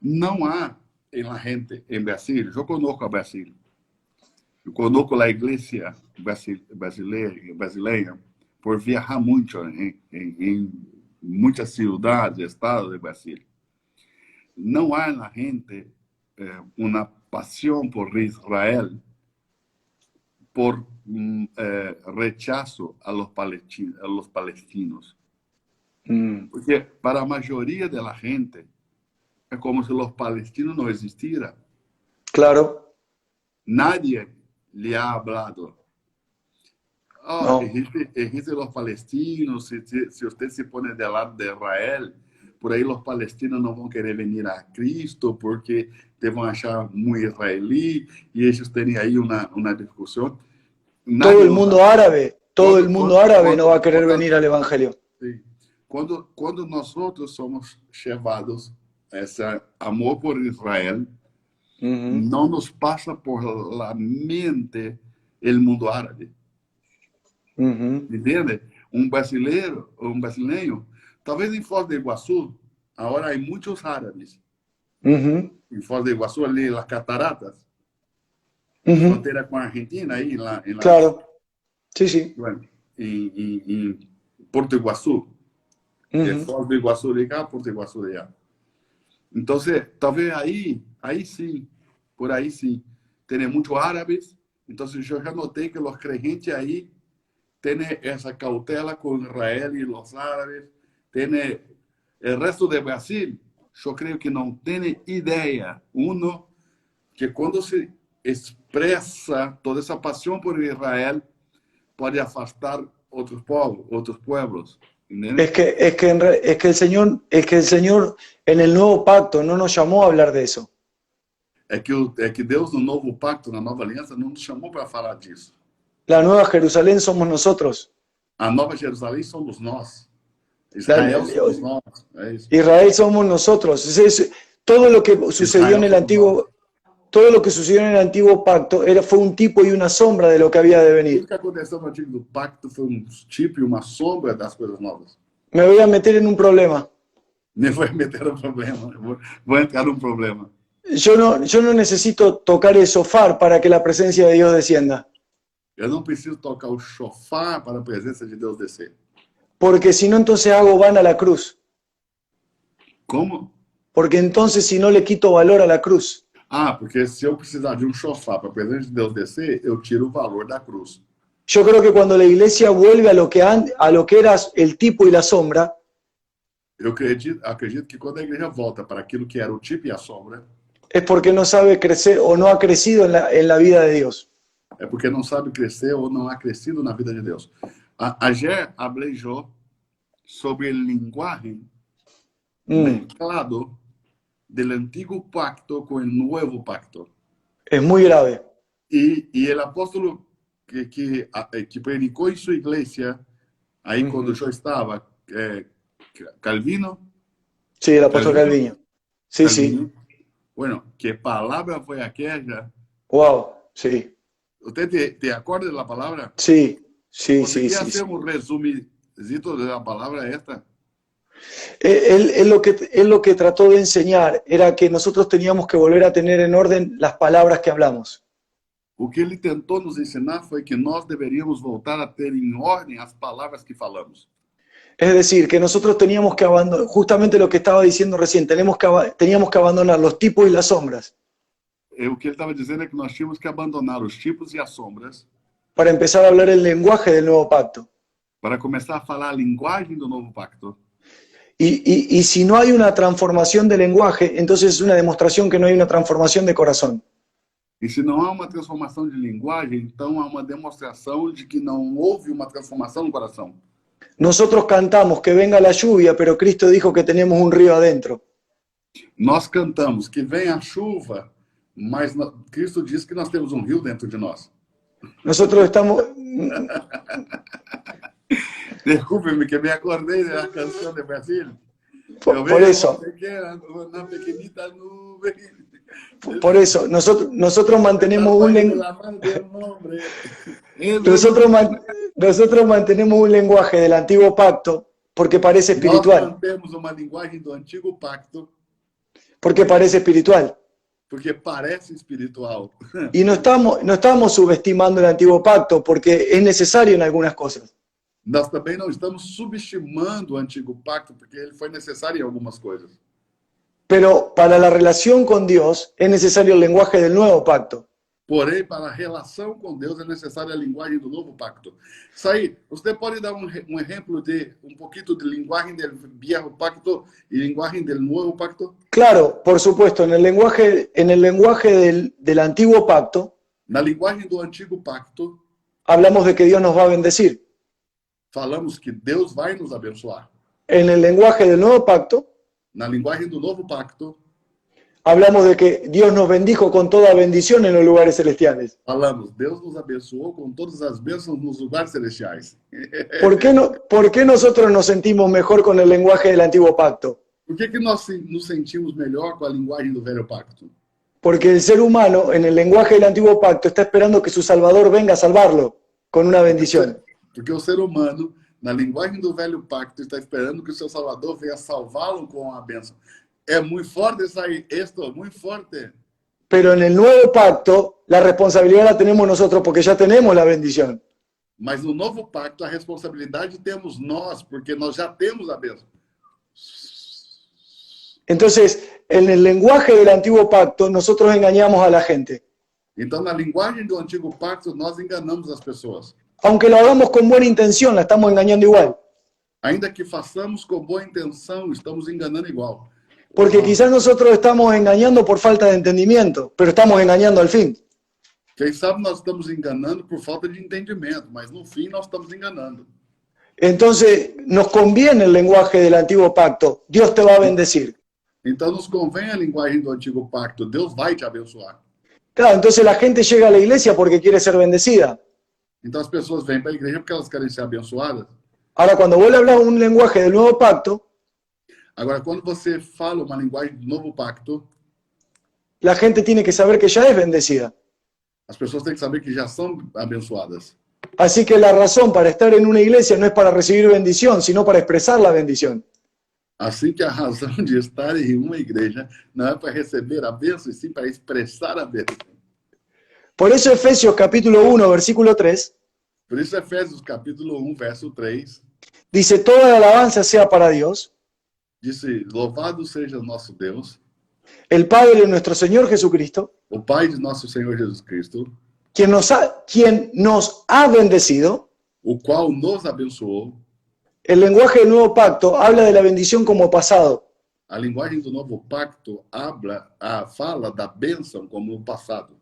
não há em la gente em Brasil, eu conheço a Brasil, eu conheço a igreja brasileira por viajar muito em muitas cidades, estados do Brasil. Não há na gente uma paixão por Israel, por rechazo a los palestinos. Porque para a maioria da gente é como se os palestinos não existieran. Claro. Nadie le ha hablado. No. Existen los palestinos, si usted se pone del lado de Israel, por ahí los palestinos no van a querer venir a Cristo porque te van a achar muy israelí y ellos tienen ahí una discusión. Todo el mundo árabe no va a querer venir al Evangelio. Sí. Cuando nosotros somos llevados a ese amor por Israel, no nos pasa por la mente el mundo árabe. ¿Entiende? Un brasileño, talvez en Foz do Iguazú, ahora hay muchos árabes. En Foz do Iguazú, ali las cataratas, frontera con Argentina, ahí en la Claro, sí, sí. Bueno, en Porto Iguazú. De Foz do Iguazú de acá, Porto Iguazú de allá. Entonces, talvez ahí sí, por ahí sí, tiene muchos árabes. Entonces, yo ya noté que los creyentes ahí tiene esa cautela con Israel y los árabes, tiene el resto de Brasil, yo creo que no tiene idea, uno, que cuando se expresa toda esa pasión por Israel, puede afastar otros pueblos. Es que el Señor en el nuevo pacto no nos llamó a hablar de eso. É que Deus no novo pacto, na nova aliança, não nos chamou para falar disso. La nueva Jerusalén somos nosotros. A nova Jerusalém somos nós. Israel somos nós. É isso. Israel somos nosotros. Todo lo que sucedió en el antiguo, todo lo que sucedió en el antiguo pacto fue un tipo y una sombra de lo que había de venir. Tudo que aconteceu no antigo pacto foi tipo e uma sombra das coisas novas. Me voy a meter en un problema. Me vou meter um problema. Vou entrar num problema. Yo no necesito tocar el sofá para que la presencia de Dios descienda. Eu não preciso tocar o chofar para a presença de Deus descer. Porque si no, entonces hago vana la cruz. Como? Porque entonces si no le quito valor a la cruz. Porque se eu precisar de um chofar para a presença de Deus descer, eu tiro o valor da cruz. Yo creo que cuando la iglesia vuelve a lo que era el tipo y la sombra, Eu acredito que quando a igreja volta para aquilo que era o tipo e a sombra, es porque no sabe crecer o no ha crecido en la vida de Dios. é porque não sabe crescer ou não ha crescido na vida de Deus. Ayer hablei yo sobre el lenguaje mezclado del antiguo pacto con el nuevo pacto. Es muy grave. Y el apóstolo que predicó en su iglesia, ahí cuando yo estaba, Calvino. Sí, el apóstol Calvino. Sí, Calvino. sí. Bueno, ¿qué palabra fue aquella? Wow, sí. ¿Usted te acuerda de la palabra? Sí, sí, ¿Podría sí. hacer un resumidito de la palabra esta? Él lo que trató de enseñar era que nosotros teníamos que volver a tener en orden las palabras que hablamos. O que ele tentou nos ensinar foi que nós deveríamos voltar a ter em ordem as palavras que falamos. Es decir, que nosotros teníamos que abandonar, justamente lo que estaba diciendo recién, teníamos que abandonar los tipos y las sombras. O que ele estava dizendo é que nós tínhamos que abandonar os tipos e as sombras para empezar a hablar el lenguaje del nuevo pacto. para começar a falar a linguagem do novo pacto. Y si no hay una transformación de lenguaje, entonces es una demostración que no hay una transformación de corazón. E se não há uma transformação de linguagem, então há uma demonstração de que não houve uma transformação no coração. Nosotros cantamos que venga la lluvia, pero Cristo dijo que tenemos un río adentro. Nós cantamos que vem a chuva, mas Cristo diz que nós temos um rio dentro de nós. Nosotros estamos... Desculpe-me que me acordei da canção de Brasil. Eu Por vejo eso, você que na pequenita nuvem. por eso, nosotros mantenemos Está un saindo lenguaje. la mano del nombre. Ele Nosotros, nosotros mantenemos un lenguaje del antiguo pacto porque parece Nós espiritual, mantemos uma linguagem do antigo pacto porque parece espiritual. porque parece espiritual. Y no estamos subestimando el antiguo pacto porque es necesario en algunas cosas. Nós também não estamos subestimando o antigo pacto porque ele foi necessário em algumas coisas. Pero para la relación con Dios es necesario el lenguaje del nuevo pacto. Porém, para a relação com Deus é necessária a linguagem do novo pacto. Isso aí, você pode dar um exemplo de pouquinho de linguagem do viejo pacto e linguagem do novo pacto? Claro, por supuesto, en el lenguaje del antiguo pacto Na linguagem do antigo pacto, hablamos de que Dios nos va a bendecir. falamos que Deus vai nos abençoar. En el lenguaje del nuevo pacto Na linguagem do novo pacto, hablamos de que Dios nos bendijo con toda bendición en los lugares celestiales. falamos, Deus nos abençoou com todas as bênçãos nos lugares celestiais. ¿Por qué nosotros nos sentimos mejor con el lenguaje del antiguo pacto? Por que nós nos sentimos melhor com a linguagem do velho pacto? Porque el ser humano, en el lenguaje del antiguo pacto, está esperando que su Salvador venga a salvarlo con una bendición. Porque o ser humano, na linguagem do velho pacto, está esperando que o seu Salvador venha salvá-lo com a bênção. É muito forte isso aí, muito forte. Pero en el nuevo pacto, la responsabilidad la tenemos nosotros porque ya tenemos la bendición. Mas no novo pacto, a responsabilidade temos nós, porque nós já temos a bênção. Entonces, en el lenguaje del antiguo pacto, nosotros engañamos a la gente. Então, na linguagem do antigo pacto, nós enganamos as pessoas. Aunque lo hagamos con buena intención, la estamos engañando igual. Ainda que façamos com boa intenção, estamos enganando igual. Porque quizás nosotros estamos engañando por falta de entendimiento, pero estamos engañando al fin. Quem sabe nós estamos enganando por falta de entendimento, mas no fim nós estamos enganando. Entonces, nos conviene el lenguaje del antiguo pacto. Dios te va a bendecir. Então, nos convém a linguagem do antigo pacto. Deus vai te abençoar. Claro, entonces la gente llega a la iglesia porque quiere ser bendecida. Então, as pessoas vêm para a igreja porque elas querem ser abençoadas. Ahora, cuando vos le hablas un lenguaje del nuevo pacto, Agora, quando você fala uma linguagem do novo pacto, la gente tiene que saber que ya es bendecida. as pessoas têm que saber que já são abençoadas. Así que la razón para estar en una iglesia no es para recibir bendición, sino para expresar la bendición. Assim que a razão de estar em uma igreja não é para receber a bênção, e sim para expressar a bênção. Por eso Efesios capítulo 1, versículo 3, Por isso, Efésios capítulo 1, verso 3, dice, toda alabanza sea para Dios, disse, louvado seja o nosso Deus, el Padre de nuestro Señor Jesucristo, o Pai de nosso Senhor Jesus Cristo, quien nos ha bendecido. o qual nos abençoou. El lenguaje del nuevo pacto habla de la bendición como pasado. A linguagem do novo pacto fala da bênção como no passado.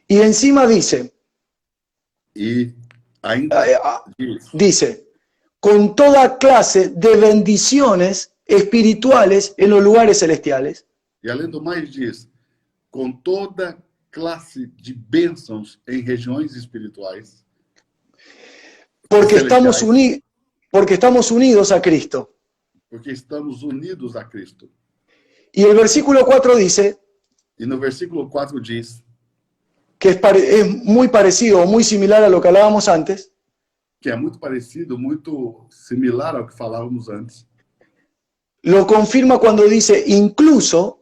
Y encima dice, E ainda diz, dice, con toda clase de bendiciones espirituales en los lugares celestiales. e além do mais diz, com toda classe de bênçãos em regiões espirituais, Porque celestiais, estamos unidos a Cristo. porque estamos unidos a Cristo. Y el versículo 4 dice E no versículo 4 diz que es muy parecido o muy similar a lo que hablábamos antes, que é muito parecido, muito similar ao que falávamos antes, lo confirma cuando dice, incluso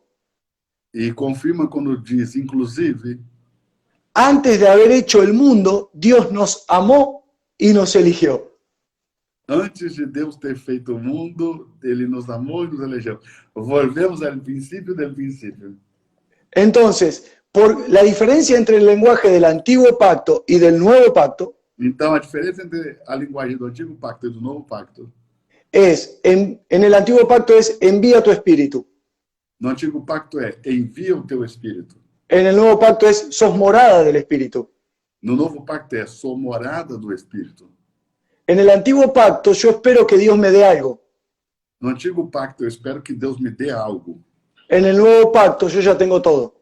e confirma quando diz, inclusive, antes de haber hecho el mundo, Dios nos amó y nos eligió. antes de Deus ter feito o mundo, Ele nos amou e nos elegeu. Volvemos ao princípio del princípio. Entonces, por la diferencia entre el lenguaje del antiguo pacto y del nuevo pacto Então, a diferença entre a linguagem do antigo pacto e do novo pacto, es, en el antiguo pacto es envía tu espíritu. no antigo pacto é envia o teu espírito. En el nuevo pacto es sos morada del espíritu. No novo pacto é sou morada do espírito. En el antiguo pacto yo espero que Dios me dé algo. No antigo pacto eu espero que Deus me dê algo. En el nuevo pacto yo ya tengo todo.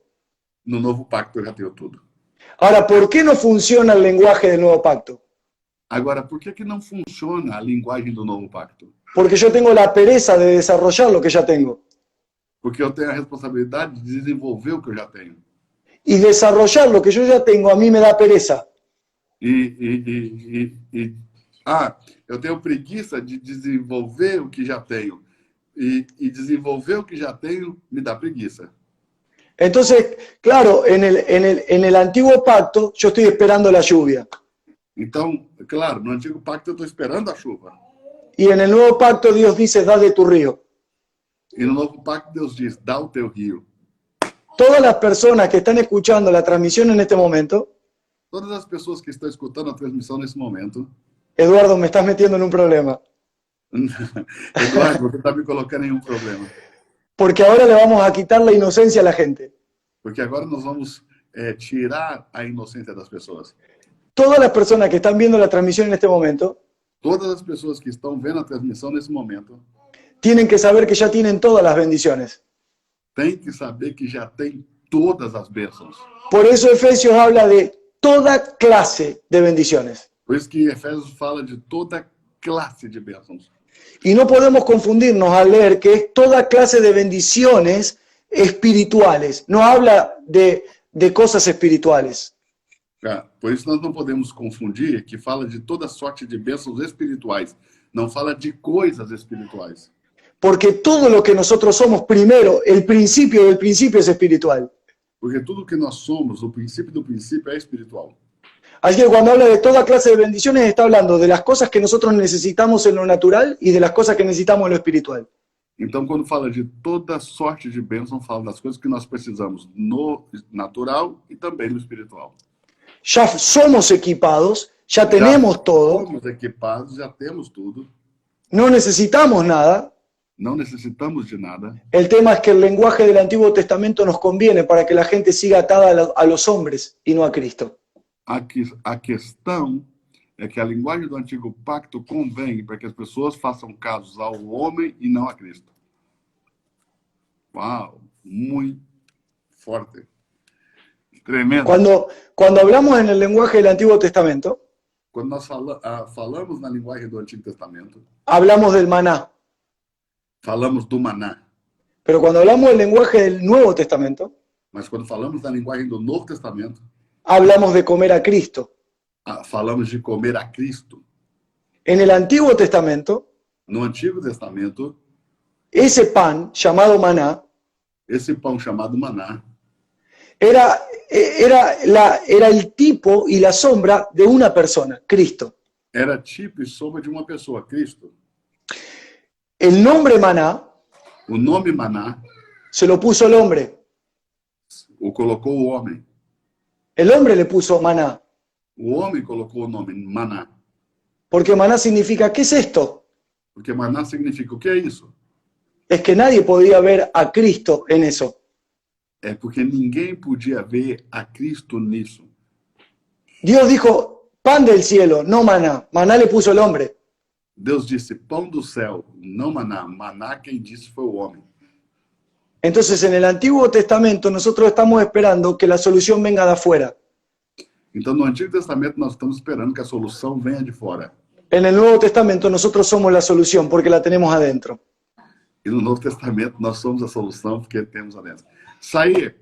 No novo pacto eu já tenho tudo. Ahora, ¿por qué no funciona el lenguaje del nuevo pacto? Agora, por que não funciona a linguagem do novo pacto? Porque yo tengo la pereza de desarrollar lo que ya tengo. Porque eu tenho a responsabilidade de desenvolver o que eu já tenho. Y desarrollar lo que yo ya tengo a mí me da pereza. Eu tenho preguiça de desenvolver o que já tenho. E desenvolver o que já tenho me dá preguiça. Entonces, claro, en el antiguo pacto yo estoy esperando la lluvia. Então, claro, no antigo pacto eu estou esperando a chuva. Y en el nuevo pacto Dios dice, da de tu río. E no novo pacto Deus diz, dá o teu rio. Todas las personas que están escuchando la transmisión en este momento, Todas as pessoas que estão escutando a transmissão nesse momento, Eduardo, me estás metiendo en un problema. Eduardo, você está me colocando em um problema. Porque ahora le vamos a quitar la inocencia a la gente. Porque agora nós vamos tirar a inocência das pessoas. Todas las personas que están viendo la transmisión en este momento Todas as pessoas que estão vendo a transmissão nesse momento tienen que saber que ya tienen todas las bendiciones. têm que saber que já tem todas as bênçãos. Por eso Efesios habla de toda clase de bendiciones. Por isso que Efésios fala de toda classe de bênçãos. Y no podemos confundirnos al leer que es toda clase de bendiciones espirituales. No habla de cosas espirituales. Por isso nós não podemos confundir que fala de toda sorte de bênçãos espirituais. Não fala de coisas espirituais. Porque todo lo que nosotros somos, primero, el principio del principio es espiritual. Porque tudo que nós somos, o princípio do princípio é espiritual. Así que cuando habla de toda clase de bendiciones, está hablando de las cosas que nosotros necesitamos en lo natural y de las cosas que necesitamos en lo espiritual. Então, quando fala de toda sorte de bênção, fala das coisas que nós precisamos no natural e também no espiritual. Ya somos equipados, ya tenemos todo, Somos equipados, já temos tudo. no necesitamos nada. Não necessitamos de nada. El tema es que el lenguaje del Antiguo Testamento nos conviene para que la gente siga atada a los hombres y no a Cristo. A questão é que a linguagem do Antigo Pacto convém para que as pessoas façam casos ao homem e não a Cristo. Uau, muito forte. Tremendo. Cuando hablamos en el lenguaje del Antiguo Testamento, Quando nós falamos na linguagem do Antigo Testamento, hablamos del maná. falamos do maná. Pero cuando hablamos del lenguaje del Nuevo Testamento, Mas quando falamos da linguagem do Novo Testamento, hablamos de comer a Cristo. falamos de comer a Cristo. En el Antiguo Testamento, No Antigo Testamento, ese pan llamado maná esse pão chamado maná era el tipo y la sombra de una persona, Cristo. era tipo e sombra de uma pessoa, Cristo. El nombre maná O nome maná se lo puso el hombre. o colocou o homem. El hombre le puso maná. O homem colocou o nome maná. Porque maná significa, ¿qué es esto? Porque maná significa, o que é isso? Es que nadie podía ver a Cristo en eso. É porque ninguém podia ver a Cristo nisso. Dios dijo, pan del cielo, no maná. Maná le puso el hombre. Deus disse, pão do céu, não maná. Maná quem disse foi o homem. Entonces en el Antiguo Testamento nosotros estamos esperando que la solución venga de afuera. Então, no Antigo Testamento, nós estamos esperando que a solução venha de fora. En el Nuevo Testamento nosotros somos la solución porque la tenemos adentro. E no Novo Testamento, nós somos a solução porque temos adentro. Saí,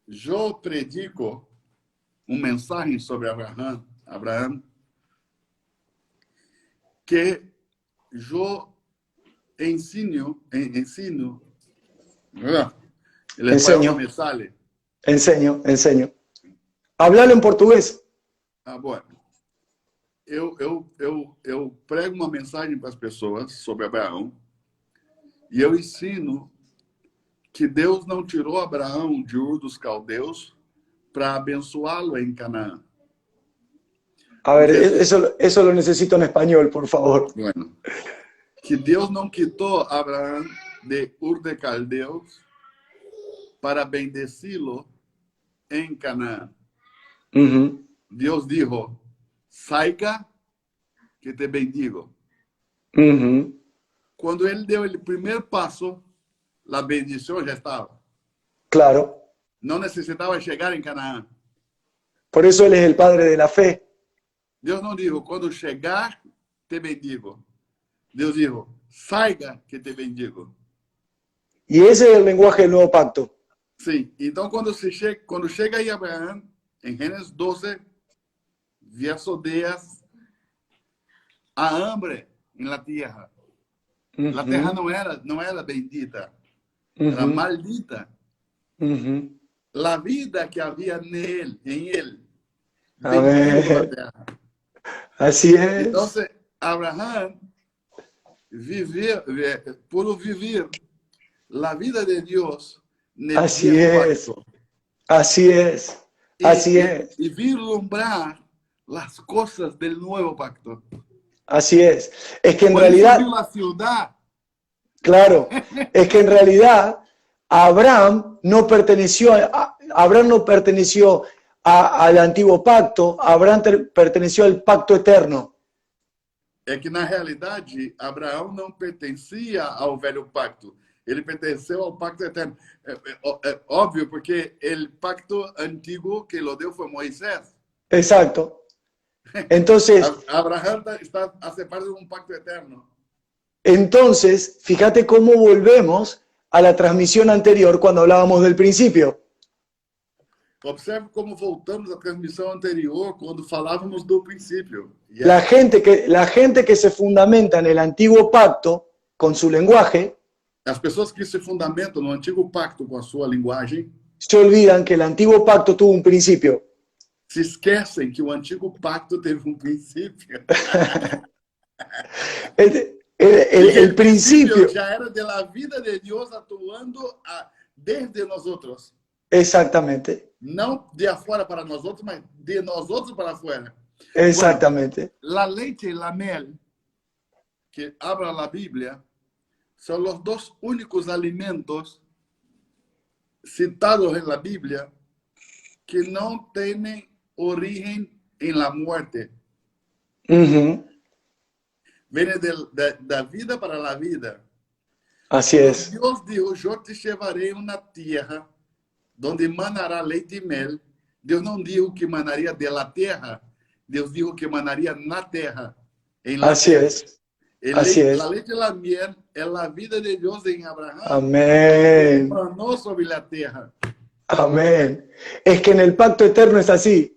eu predico uma mensagem sobre Abraão que eu ensino, Enseño. me sale. Enseño. Hablalo en portugués. Bueno. Eu prego uma mensagem para as pessoas sobre Abraão e eu ensino que Deus não tirou Abraão de Ur dos Caldeus para abençoá-lo em Canaã. A ver, eso lo necesito en español, por favor. Bueno, que Deus não quitou Abraão de Ur de Caldeus para bendecí-lo em Canaã. Deus dijo, saiga que te bendigo. Quando ele deu o primeiro passo, a bendição já estava. Claro. Não necessitava chegar em Canaã. Por eso Él es el Padre de la fe. Deus não dijo, quando chegar, te bendigo. Deus dijo, salga que te bendigo. Y ese es el lenguaje del nuevo pacto. Sim, então quando chega aí Abraão, em Gênesis 12, verso 10, há hambre em la tierra. La terra não era bendita, era maldita. La vida que havia nele, em ele, bendijo a terra. Así es. Então, Abraão pudo vivir la vida de Deus nel Así viejo es. pacto. Así es. Así es. Y vislumbrar las cosas del nuevo pacto. Así es. Es que en Por realidad, eso vio la ciudad. claro, es que en realidad Abraham no perteneció al antiguo pacto, Abraham perteneció al pacto eterno. É que, na realidade, Abraão não pertencia ao velho pacto. Ele pertenceu ao pacto eterno. É óbvio, porque o pacto antigo que lo deu foi Moisés. Exacto. Entonces, Abraão está a ser parte de un pacto eterno. entonces, fíjate cómo volvemos a la transmisión anterior cuando hablábamos del principio. Observe como voltamos à transmissão anterior quando falávamos do princípio. La gente que se fundamenta en el antiguo pacto con su lenguaje, As pessoas que se fundamentam no antigo pacto com a sua linguagem se olvidan que el antiguo pacto tuvo un principio. se esquecem que o antigo pacto teve um princípio. El principio, já era da vida de Deus atuando desde nós outros. exactamente, Não de afuera para nós outros, mas de nós outros para afuera. exactamente. Bueno, la leche y la miel que habla la Biblia son los dos únicos alimentos citados en la Biblia que no tienen origen en la muerte. Ujú. Viene de la vida para la vida. Así es. Dios dijo, yo te llevaré a una tierra donde manará leite y miel. Dios no dijo que manaría de la tierra. Dios dijo que manaría en la tierra. Así es. Así es. La leche y la miel es la vida de Dios en Abraham. Amén. Manó sobre la tierra. Amén. Es que en el pacto eterno es así.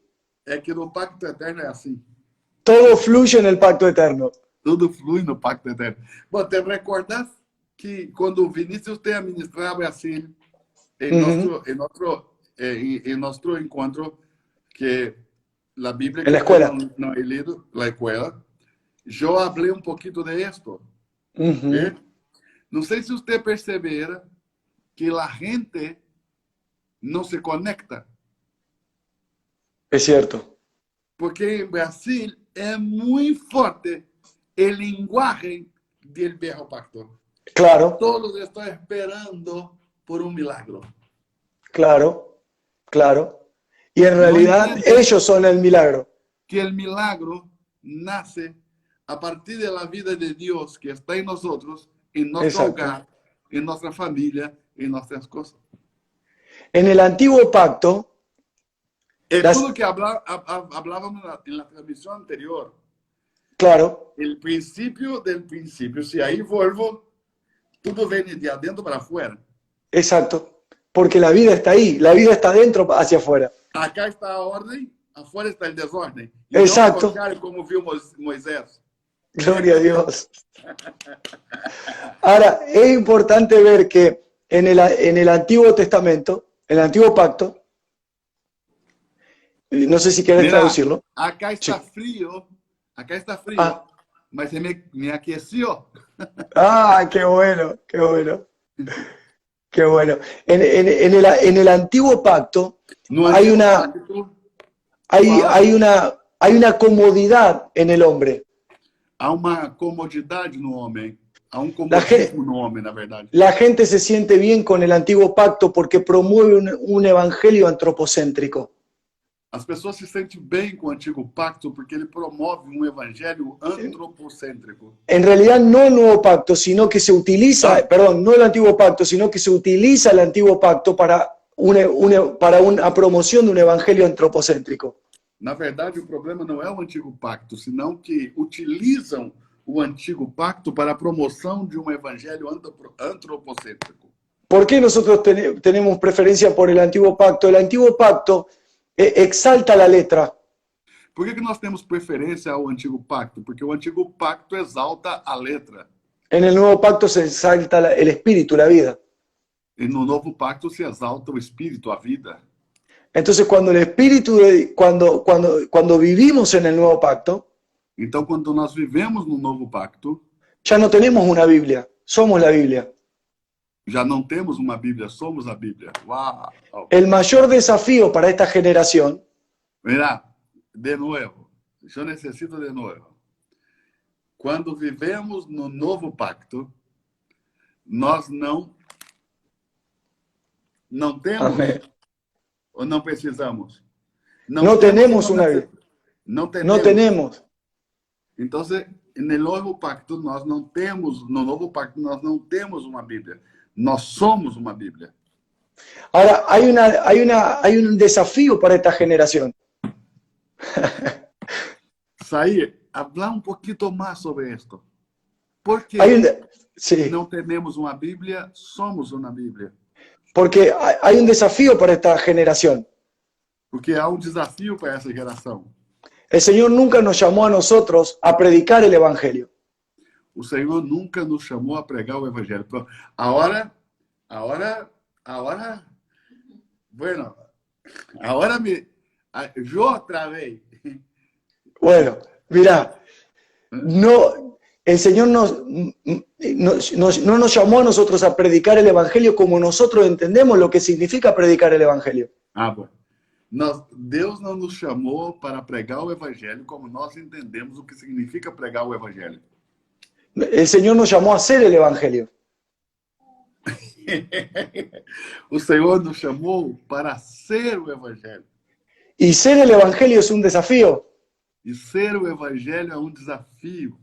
Es que no pacto eterno es así. Todo fluye en el pacto eterno. Tudo flui no pacto eterno. Bom, te recordas que quando Vinícius te administrava assim, em nosso encontro, que a Bíblia En la escuela. não he lido, la escuela, eu falei um pouquinho de esto. Ujú. Não sei se você percebera que a gente não se conecta. Es cierto. Porque em Brasil é muito forte o linguagem do velho pacto. Claro, Todos estão esperando por um milagro. claro, claro. Y en realidad entiendo. ellos son el milagro. Que o milagro nasce a partir da vida de Deus que está em nós, em nosso Exacto. hogar, em nossa família, em nossas coisas. En el antiguo pacto, É Das- tudo que hablávamos na transmissão anterior. claro, O princípio del princípio. Se aí volvo, tudo vem de adentro para afuera. exacto. Porque la vida está ahí, la vida está dentro hacia afuera. Acá está a ordem, afuera está o desordem. E Exato. não o contrário, como viu Moisés. Gloria a Dios. Ahora, es importante ver que en el Antiguo Testamento, en el Antiguo Pacto, no sé si querés Mira, traducirlo. acá está Sí. frío, Ah. mas se me aqueció. Ah, qué bueno, qué bueno. Qué bueno. En el Antiguo Pacto No hay antigo una- pacto, hay una comodidad en el hombre. há uma comodidade no homem, há um La gente- comodismo no homem, na verdade. La gente se siente bien con el Antiguo Pacto porque promueve un evangelio antropocéntrico. As pessoas se sentem bem com o antigo pacto porque ele promove um evangelho antropocêntrico. En realidad no el nuevo pacto, sino que se utiliza, perdón, no el antiguo pacto, sino que se utiliza el antiguo pacto para una promoción de un evangelio antropocéntrico. Na verdade, o problema não é o antigo pacto, senão que utilizam o antigo pacto para a promoção de um evangelho antropocêntrico. ¿Por qué nosotros tenemos preferencia por el antiguo pacto? El antiguo pacto exalta la letra. Por que nós temos preferência ao antigo pacto? Porque o antigo pacto exalta a letra. En el nuevo pacto se exalta el espíritu, la vida. E no novo pacto se exalta o espírito, a vida. Entonces, cuando el espíritu, cuando vivimos en el nuevo pacto, Então, quando nós vivemos no novo pacto, ya no tenemos una Biblia, somos la Biblia. já não temos uma Bíblia, somos a Bíblia. Uau! El mayor desafío para esta generación Mira, de novo, eu necessito de novo. Quando vivemos no novo pacto, nós não temos Amén. ou não precisamos. No tenemos una Biblia. Não No tenemos. Então, no novo pacto nós não temos uma Bíblia. Nós somos uma Bíblia. Ahora, hay un desafío para esta generación. Sair, hablar um pouquinho mais sobre isto. Por que Sí, não temos uma Bíblia, somos uma Bíblia? porque hay un desafío para esta generación. Porque há um desafio para essa geração. El Señor nunca nos llamó a nosotros a predicar el Evangelio. O Senhor nunca nos chamou a pregar o Evangelho. Agora, bueno, agora eu travei. Bueno, mirá, no, el Señor no nos llamó a nosotros a predicar el Evangelio como nosotros entendemos lo que significa predicar el Evangelio. Bueno. Deus não nos chamou para pregar o Evangelho como nós entendemos o que significa pregar o Evangelho. El Señor nos llamó a ser el Evangelio. O Senhor nos chamou para ser o Evangelho. Y ser el Evangelio es un desafío. E ser o Evangelho é um desafio.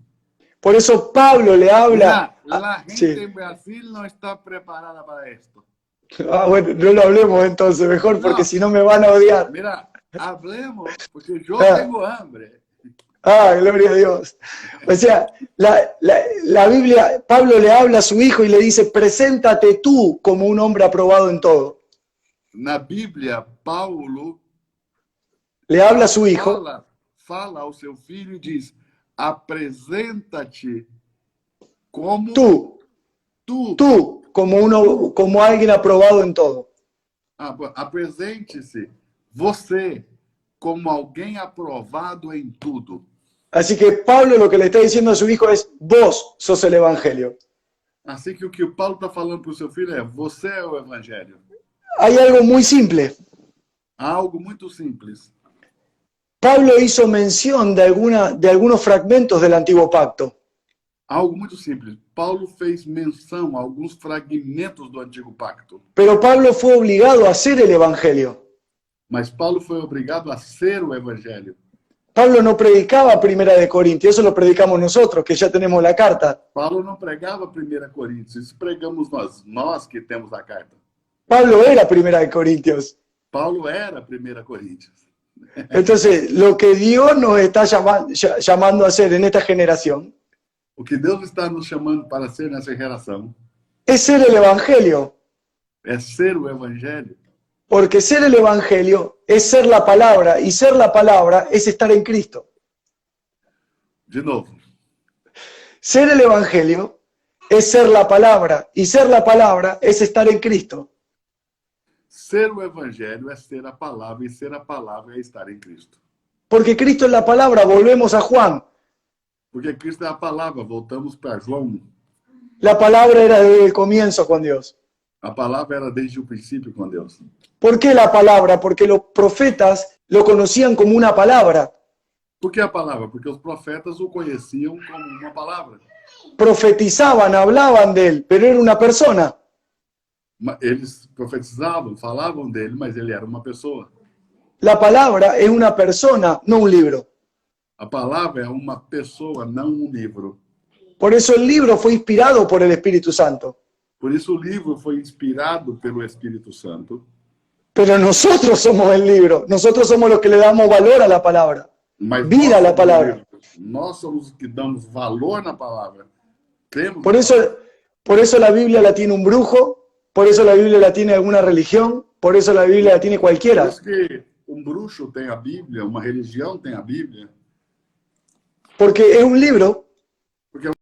Por eso Pablo le habla... La gente en Brasil no está preparada para esto. Bueno, no lo hablemos entonces, mejor, porque si no me van a odiar. Mira, hablemos, porque yo tengo hambre. Gloria a Dios. O sea, la Biblia, Pablo le habla a su hijo y le dice, preséntate tú como un hombre aprobado en todo. Na Bíblia, Paulo le habla a su hijo. Fala ao seu filho e diz, apresenta-te como tú, como alguien aprobado en todo. Apresente-se você como alguém aprovado em tudo. Así que Pablo lo que le está diciendo a su hijo es, vos sos el Evangelio. Assim que o que Paulo está falando para o seu filho é, você é o Evangelho. Hay algo muy simple. Há algo muito simples. Pablo hizo mención de algunos fragmentos del Antiguo Pacto. Algo muito simples. Paulo fez menção a alguns fragmentos do Antigo Pacto. Pero Pablo fue obligado a hacer el Evangelio. Mas Paulo foi obrigado a ser o Evangelho. Pablo no predicaba Primera de Corintios, eso lo predicamos nosotros, que ya tenemos la carta. Paulo não pregava 1 Coríntios, isso pregamos nós que temos a carta. Pablo era Primera de Corintios. Paulo era 1 Coríntios. Entonces, lo que Dios nos está llamando a hacer en esta generación, o que Deus está nos chamando para ser nessa geração, es ser el Evangelio. É ser o Evangelho. Porque ser el Evangelio es ser la palabra, y ser la palabra es estar en Cristo. De novo. Ser el Evangelio es ser la palabra, y ser la palabra es estar en Cristo. Ser o Evangelho é ser a palavra, e ser a palavra é estar em Cristo. Porque Cristo es la palabra, volvemos a Juan. Porque Cristo é a palavra, voltamos para João. La palabra era desde el comienzo con Dios. A palavra era desde o princípio com Deus. ¿Por qué la palabra? Porque los profetas lo conocían como una palabra. Por que a palavra? Porque os profetas o conheciam como uma palavra. Profetizaban, hablaban de él, pero era una persona. Eles profetizavam, falavam dele, mas ele era uma pessoa. La palabra es una persona, no un libro. A palavra é uma pessoa, não um livro. Por eso el libro fue inspirado por el Espíritu Santo. Por isso o livro foi inspirado pelo Espírito Santo. Pero nosotros somos el libro, nosotros somos los que le damos valor a la palabra, Mas vida a la somos palabra. livres. Nós somos os que damos valor na palavra. Cremos Por na eso la Biblia la tiene un brujo, por eso la Biblia la tiene alguna religión, por eso la Biblia la tiene Por cualquiera. isso que um bruxo tem a Bíblia, uma religião tem a Bíblia, Porque es un libro